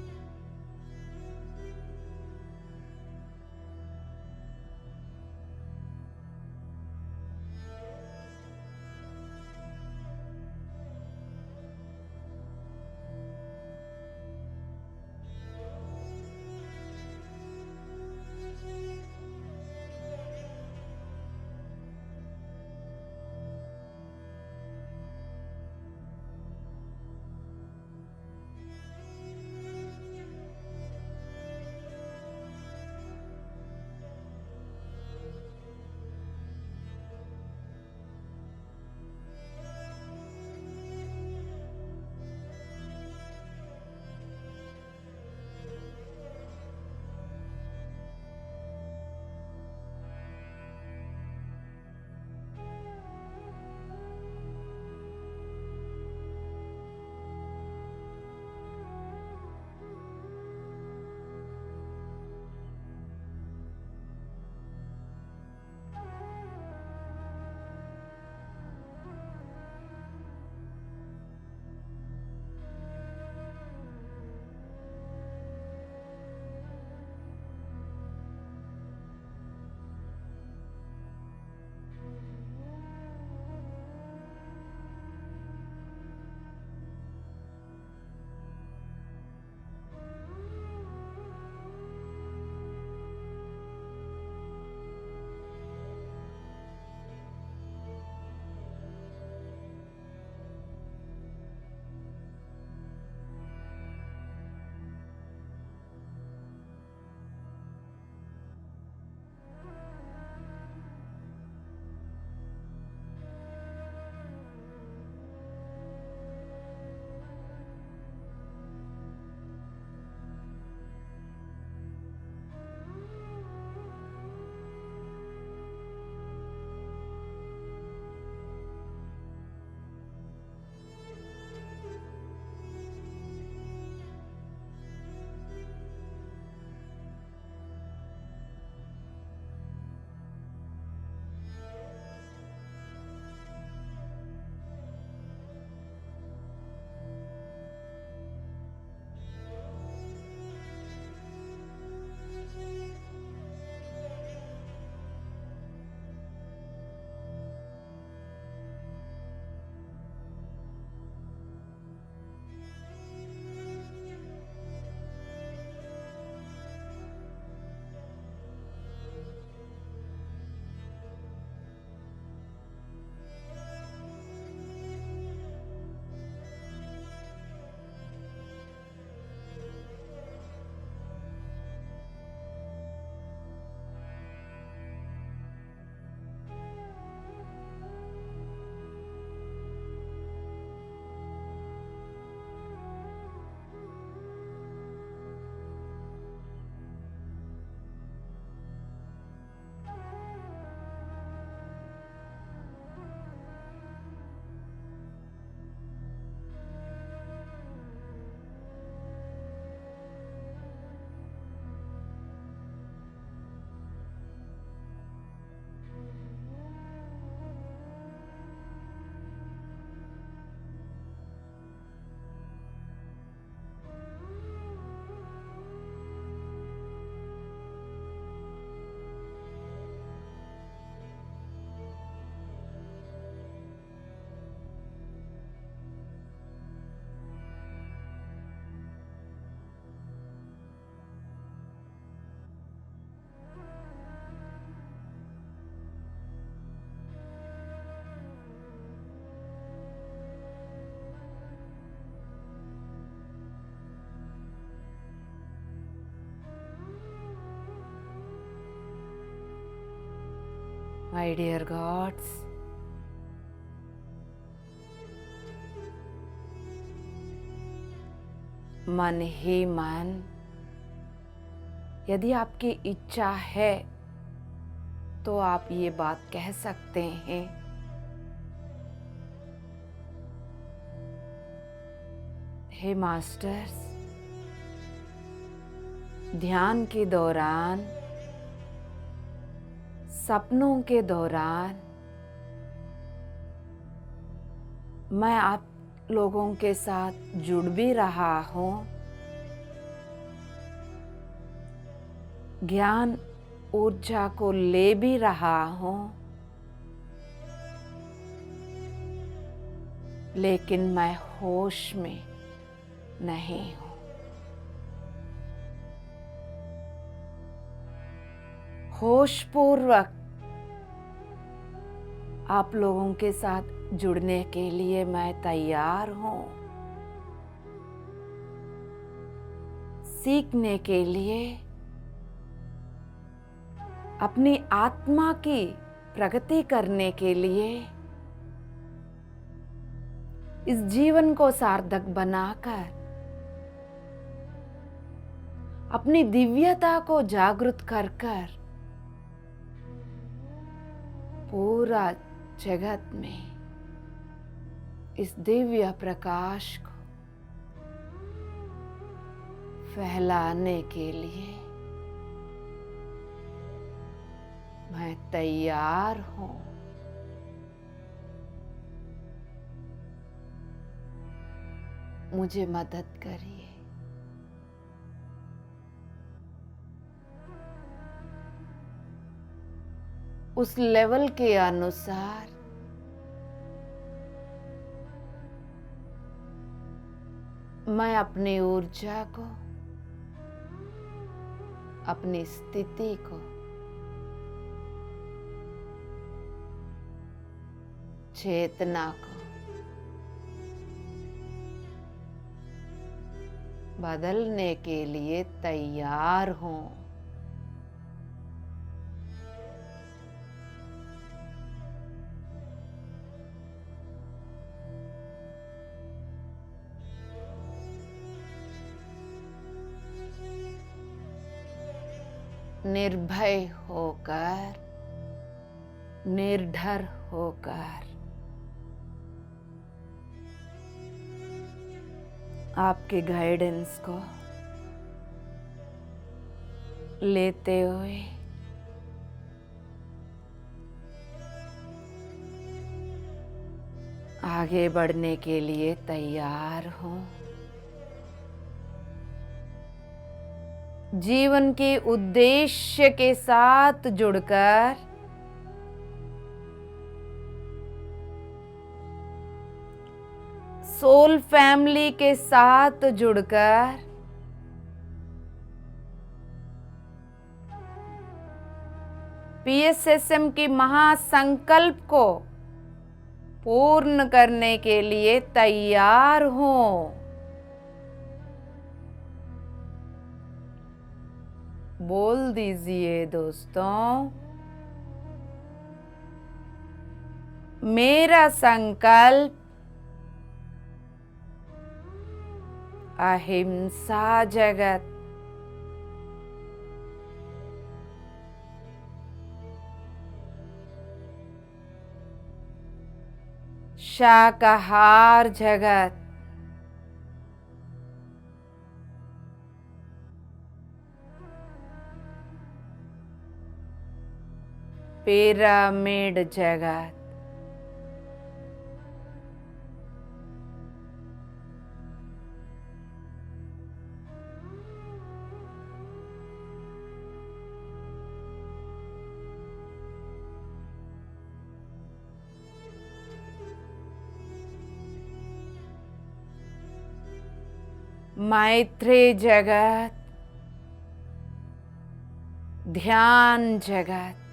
My dear gods, मन ही मन, यदि आपकी इच्छा है तो आप ये बात कह सकते हैं, हे मास्टर्स, ध्यान के दौरान, सपनों के दौरान मैं आप लोगों के साथ जुड़ भी रहा हूँ, ज्ञान ऊर्जा को ले भी रहा हूँ, लेकिन मैं होश में नहीं हूँ। होशपूर्वक आप लोगों के साथ जुड़ने के लिए मैं तैयार हूँ, सीखने के लिए, अपनी आत्मा की प्रगति करने के लिए, इस जीवन को सार्थक बनाकर अपनी दिव्यता को जागृत कर कर पूरा जगत में इस दिव्य प्रकाश को फैलाने के लिए मैं तैयार हूँ। मुझे मदद करिए। उस लेवल के अनुसार मैं अपनी ऊर्जा को, अपनी स्थिति को चेतना को बदलने के लिए तैयार हूँ। निर्भय होकर, निर्डर होकर आपके गाइडेंस को लेते हुए आगे बढ़ने के लिए तैयार हूँ। जीवन के उद्देश्य के साथ जुड़कर सोल फैमिली के साथ जुड़कर पीएसएसएम की महासंकल्प को पूर्ण करने के लिए तैयार हूँ। बोल दीजिए दोस्तों, मेरा संकल्प अहिंसा जगत, शाकाहार जगत, पिरामिड जगत, मैत्री जगत, ध्यान जगत,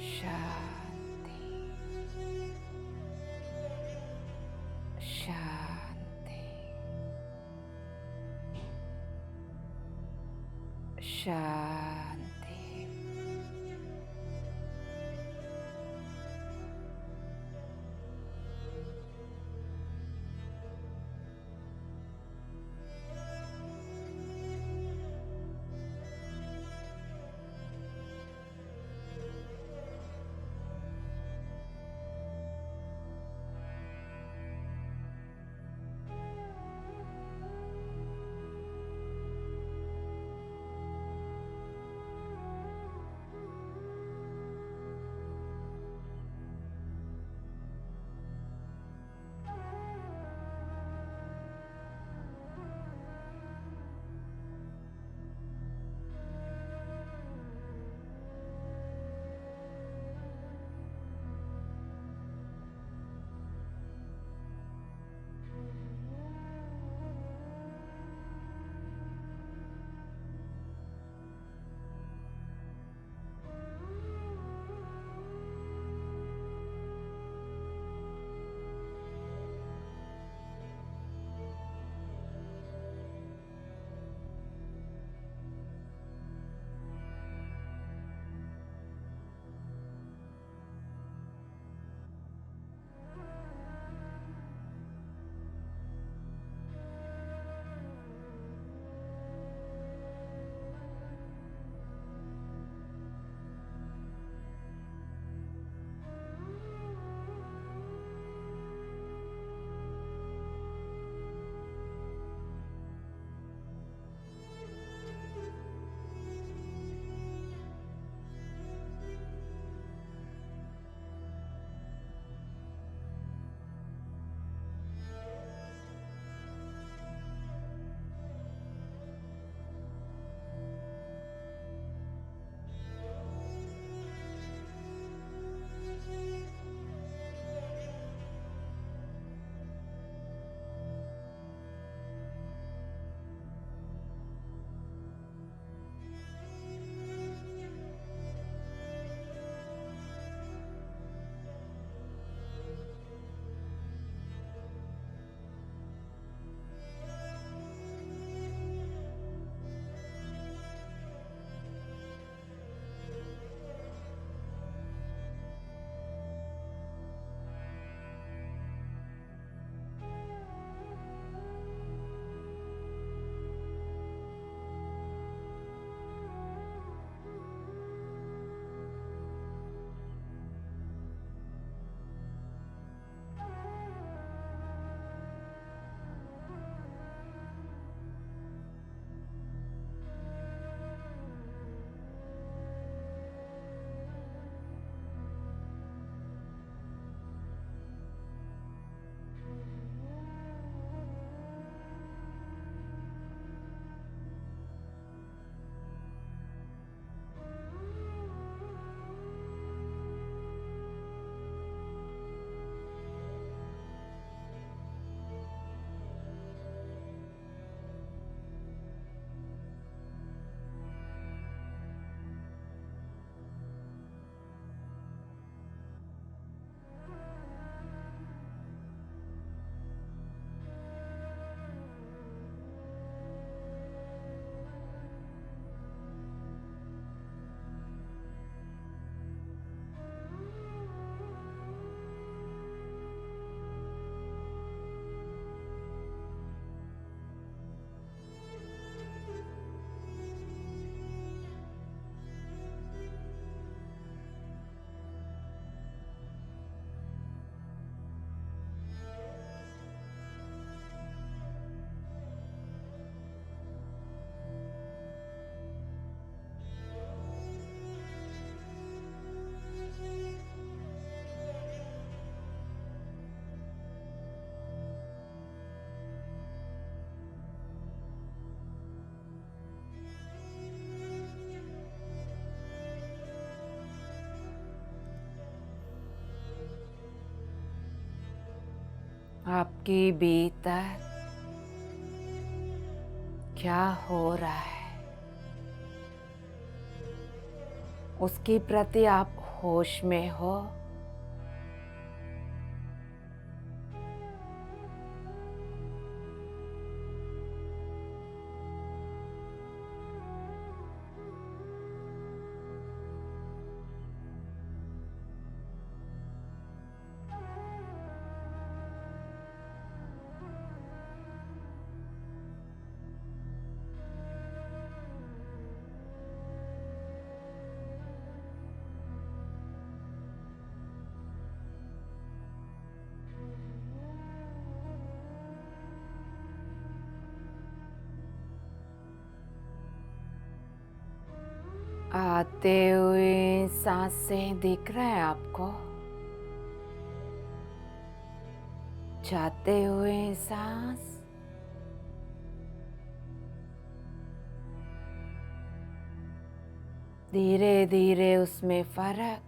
शांति, शांति, शांति। आपके भीतर क्या हो रहा है उसके प्रति आप होश में हो। आते हुए सांसें दिख रहे हैं आपको, जाते हुए सांस, धीरे धीरे उसमें फर्क,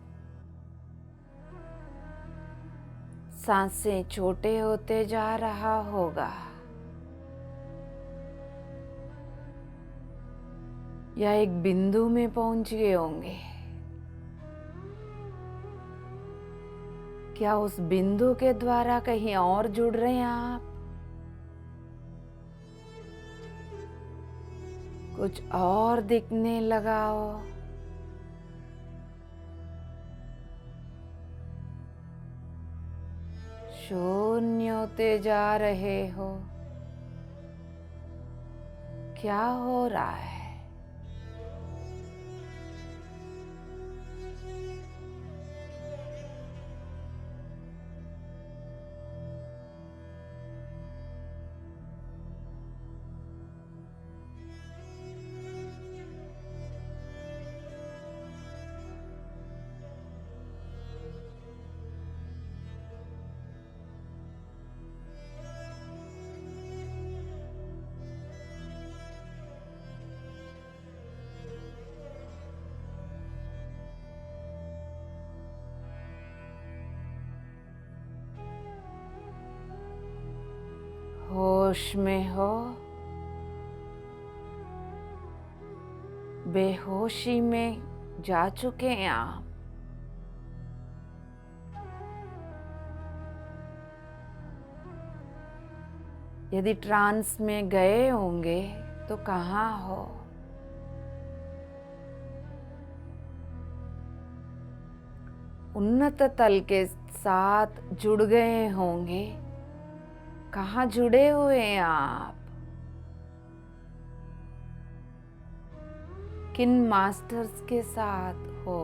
सांसें छोटे होते जा रहा होगा या एक बिंदु में पहुंच गए होंगे। क्या उस बिंदु के द्वारा कहीं और जुड़ रहे हैं आप? कुछ और दिखने लगा हो। शून्य होते जा रहे हो। क्या हो रहा है? होश में हो, बेहोशी में जा चुके हैं आप। यदि ट्रांस में गए होंगे तो कहाँ हो? उन्नत तल के साथ जुड़ गए होंगे। कहाँ जुड़े हुए हैं आप? किन मास्टर्स के साथ हो?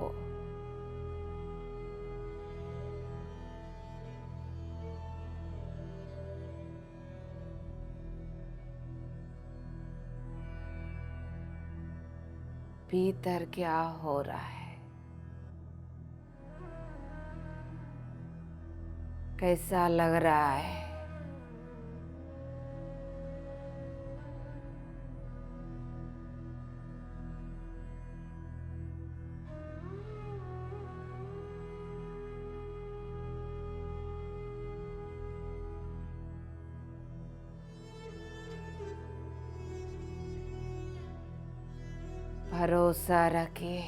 भीतर क्या हो रहा है? कैसा लग रहा है? भरोसा रखिए।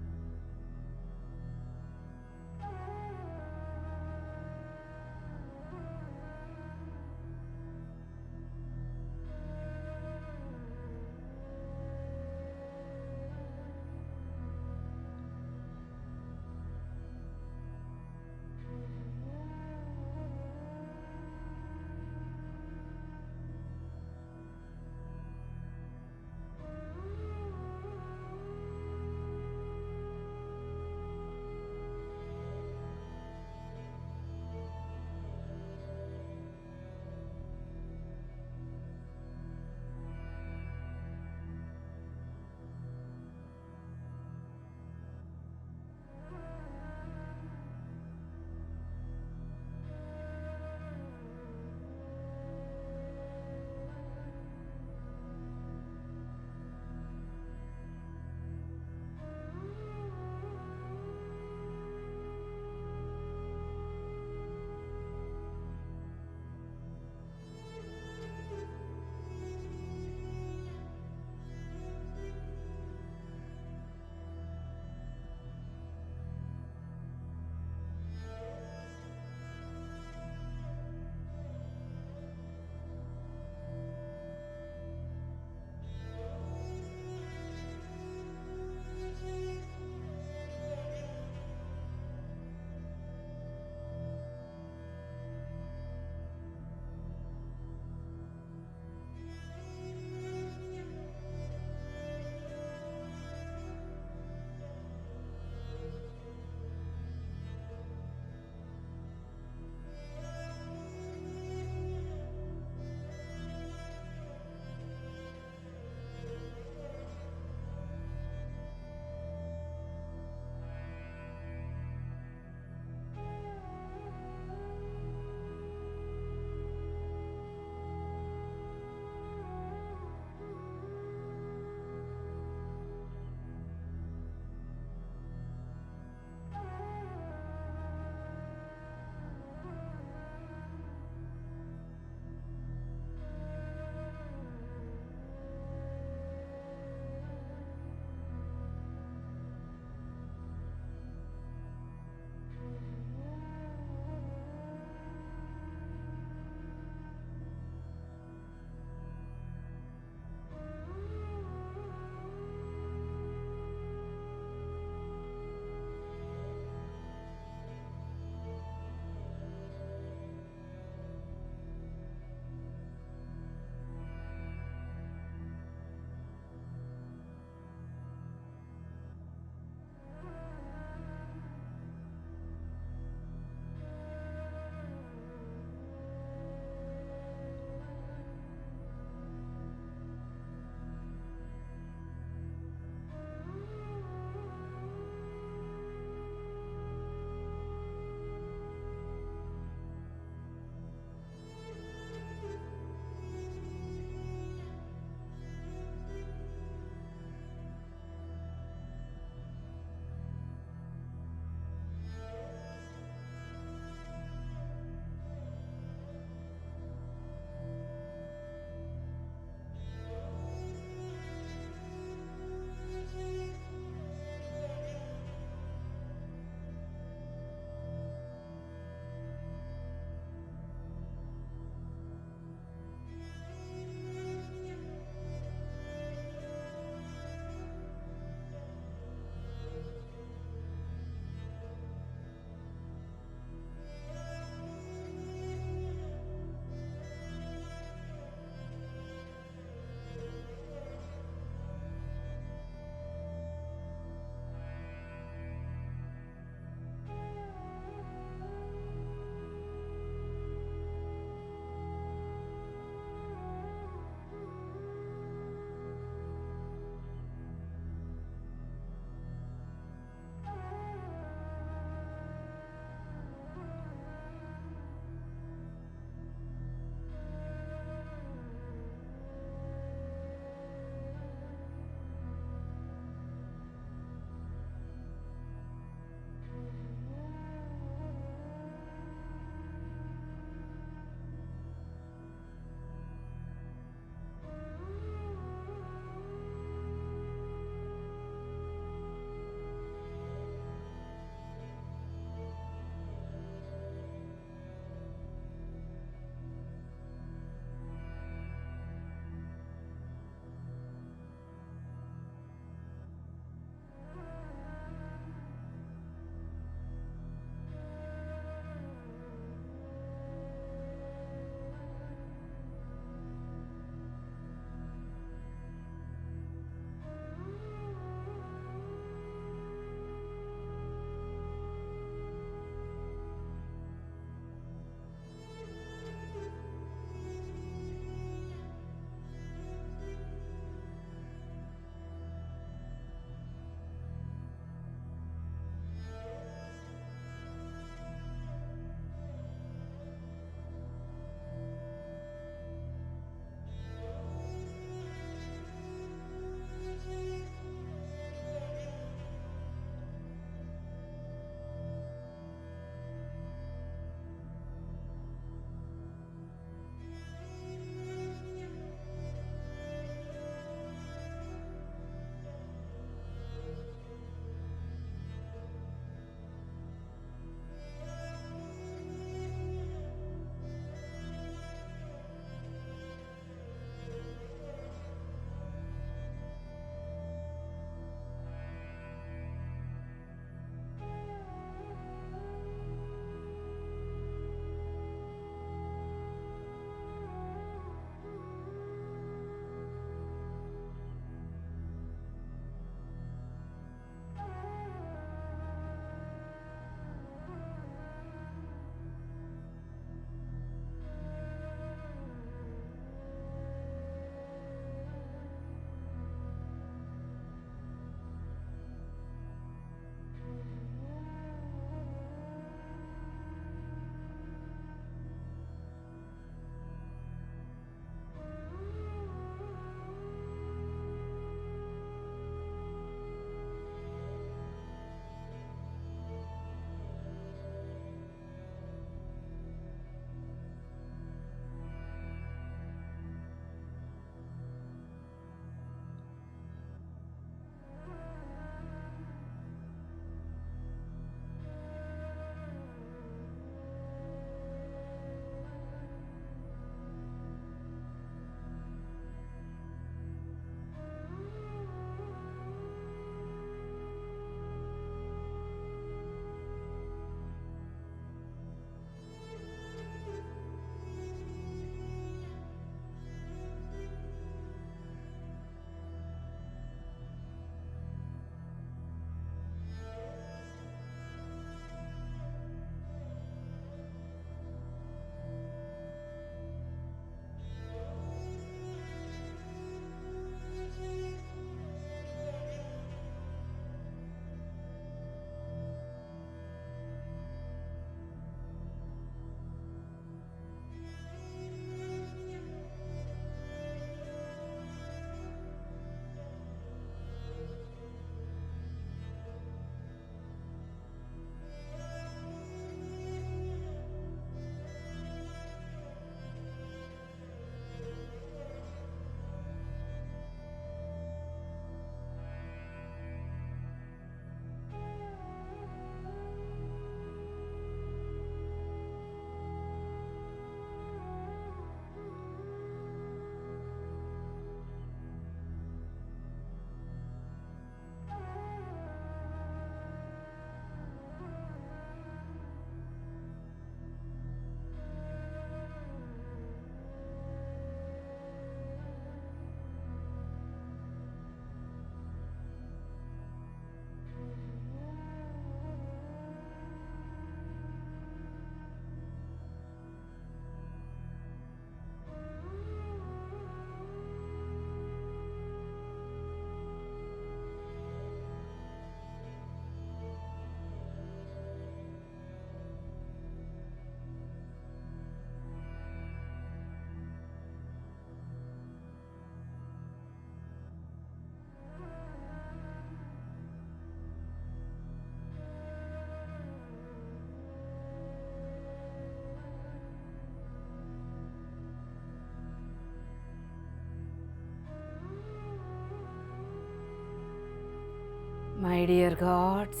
माय डियर गॉड्स,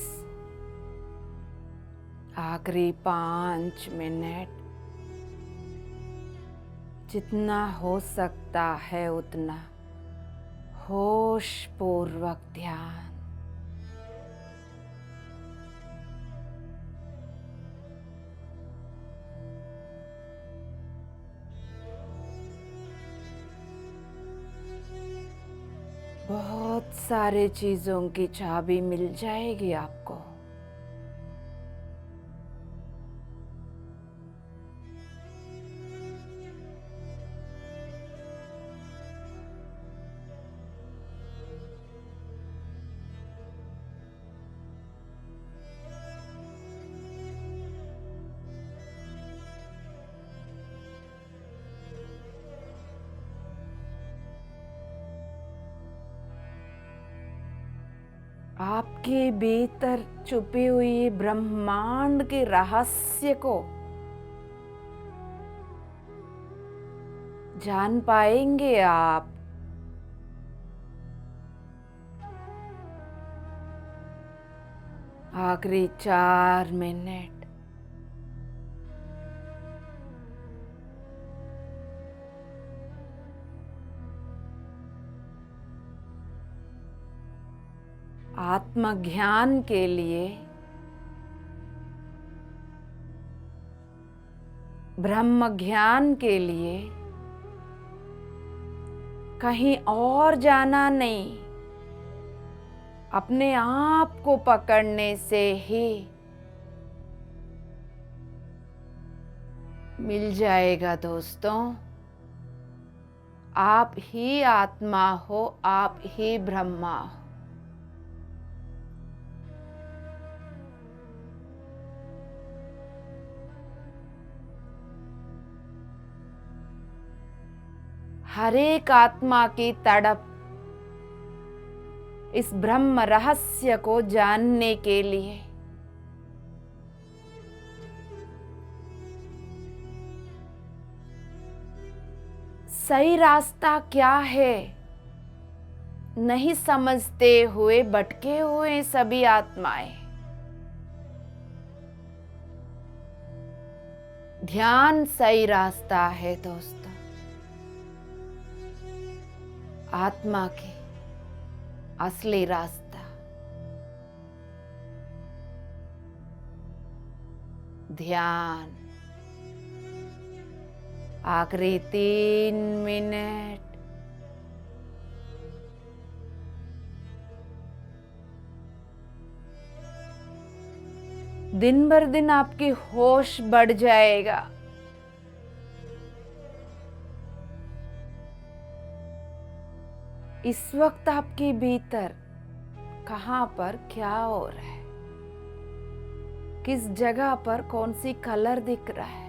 आखिरी 5 मिनट, जितना हो सकता है उतना होश पूर्वक ध्यान। बहुत सारे चीजों की चाबी मिल जाएगी आपको। आपके भीतर छुपी हुई ब्रह्मांड के रहस्य को जान पाएंगे आप। आखिरी 4 मिनट, आत्मज्ञान के लिए, ब्रह्म ज्ञान के लिए कहीं और जाना नहीं, अपने आप को पकड़ने से ही मिल जाएगा दोस्तों। आप ही आत्मा हो, आप ही ब्रह्मा हो। हर एक आत्मा की तड़प इस ब्रह्म रहस्य को जानने के लिए, सही रास्ता क्या है नहीं समझते हुए भटके हुए सभी आत्माएं ध्यान सही रास्ता है दोस्तों। आत्मा के असली रास्ता ध्यान। आखिरी 3 मिनट, दिन भर दिन आपकी होश बढ़ जाएगा। इस वक्त आपके भीतर कहाँ पर क्या हो रहा है, किस जगह पर कौन सी कलर दिख रहा है।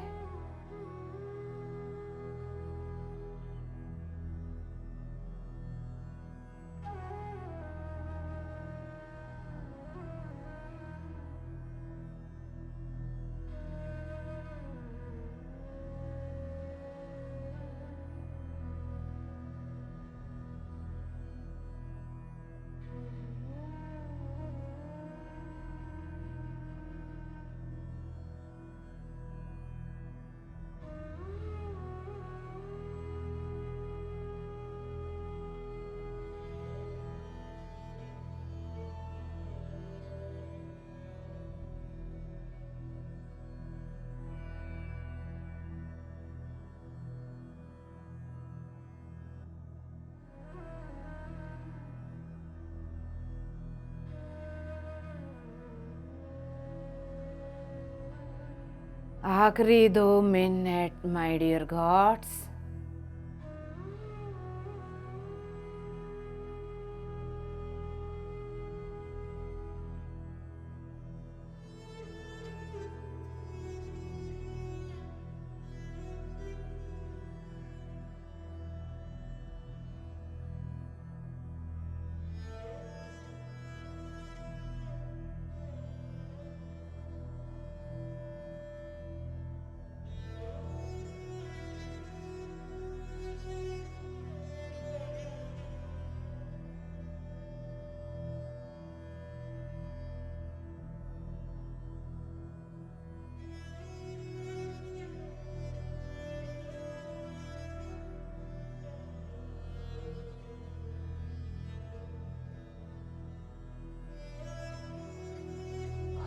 आखिरी 2 मिनट माय डियर गॉड्स।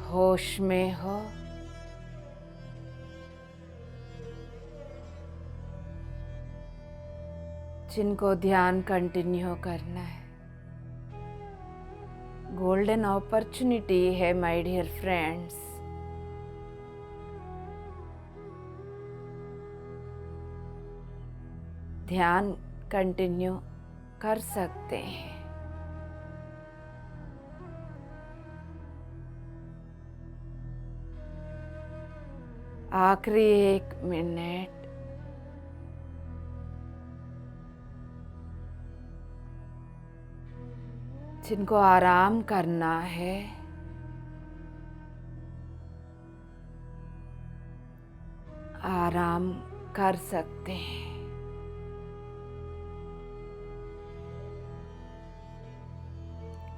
होश में हो। जिनको ध्यान कंटिन्यू करना है, गोल्डन अपॉर्चुनिटी है माय डियर फ्रेंड्स। ध्यान कंटिन्यू कर सकते हैं। आखिरी 1 मिनट जिनको आराम करना है, आराम कर सकते हैं।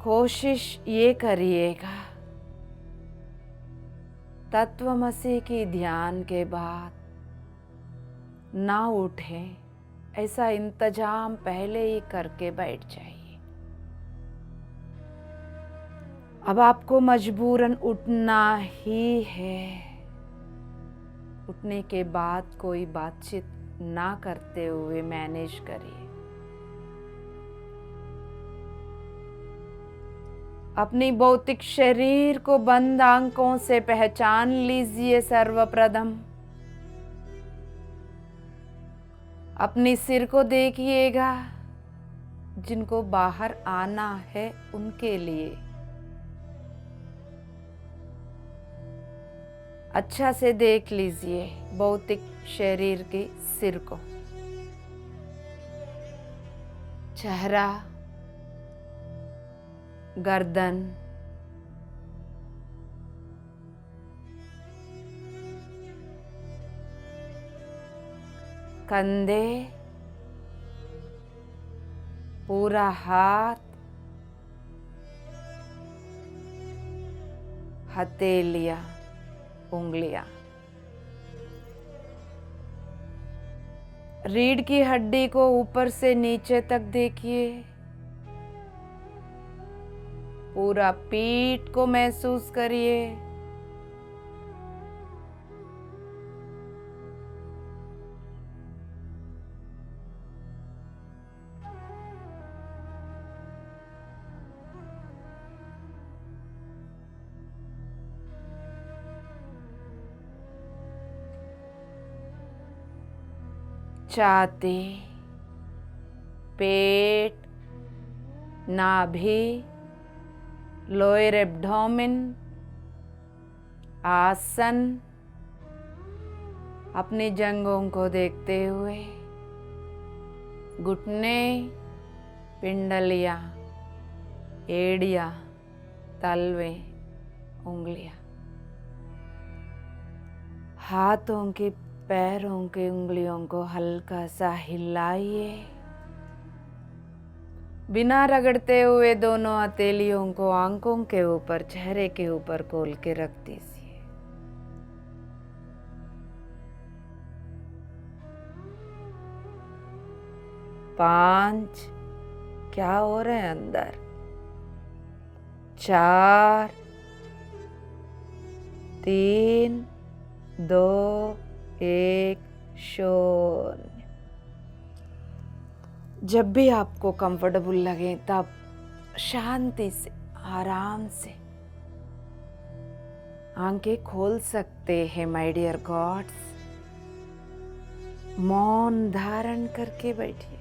कोशिश ये करिएगा, तत्वमसी की ध्यान के बाद ना उठें, ऐसा इंतजाम पहले ही करके बैठ जाइए। अब आपको मजबूरन उठना ही है। उठने के बाद कोई बातचीत ना करते हुए मैनेज करिए। अपनी भौतिक शरीर को बंद आंखों से पहचान लीजिए। सर्वप्रथम अपनी सिर को देखिएगा। जिनको बाहर आना है उनके लिए अच्छा से देख लीजिए भौतिक शरीर के सिर को। चेहरा, गर्दन, कंधे, पूरा हाथ, हथेलियां, उंगलियां। रीढ़ की हड्डी को ऊपर से नीचे तक देखिए। पूरा पीठ को महसूस करिए। छाती, पेट, नाभि, लोअर एब्डोमेन, आसन, अपनी जंघों को देखते हुए, घुटने, पिंडलियां, एड़ियां, तलवे, उंगलियां, हाथों के पैरों के उंगलियों को हल्का सा हिलाइए। बिना रगड़ते हुए दोनों हथेलियों को आंखों के ऊपर, चेहरे के ऊपर खोल के रख दीजिए। पांच, क्या हो रहा है अंदर? 4, 3, 2, 1, शून्य। जब भी आपको कंफर्टेबल लगे तब शांति से, आराम से आंखें खोल सकते हैं माय डियर गॉड्स। मौन धारण करके बैठिए।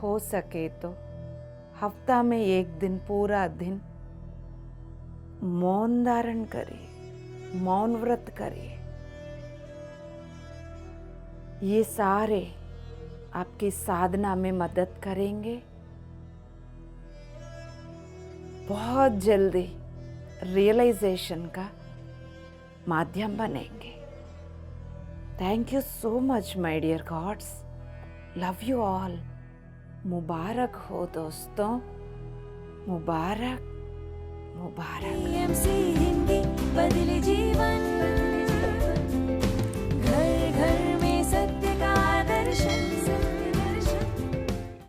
हो सके तो हफ्ता में 1 दिन, पूरा दिन मौन धारण करिए, मौन व्रत करिए। ये सारे आपकी साधना में मदद करेंगे। बहुत जल्दी रियलाइजेशन का माध्यम बनेंगे। Thank you so much my dear gods. Love you all. मुबारक हो दोस्तों, मुबारक मुबारक। PMC हिंदी बदले जीवन।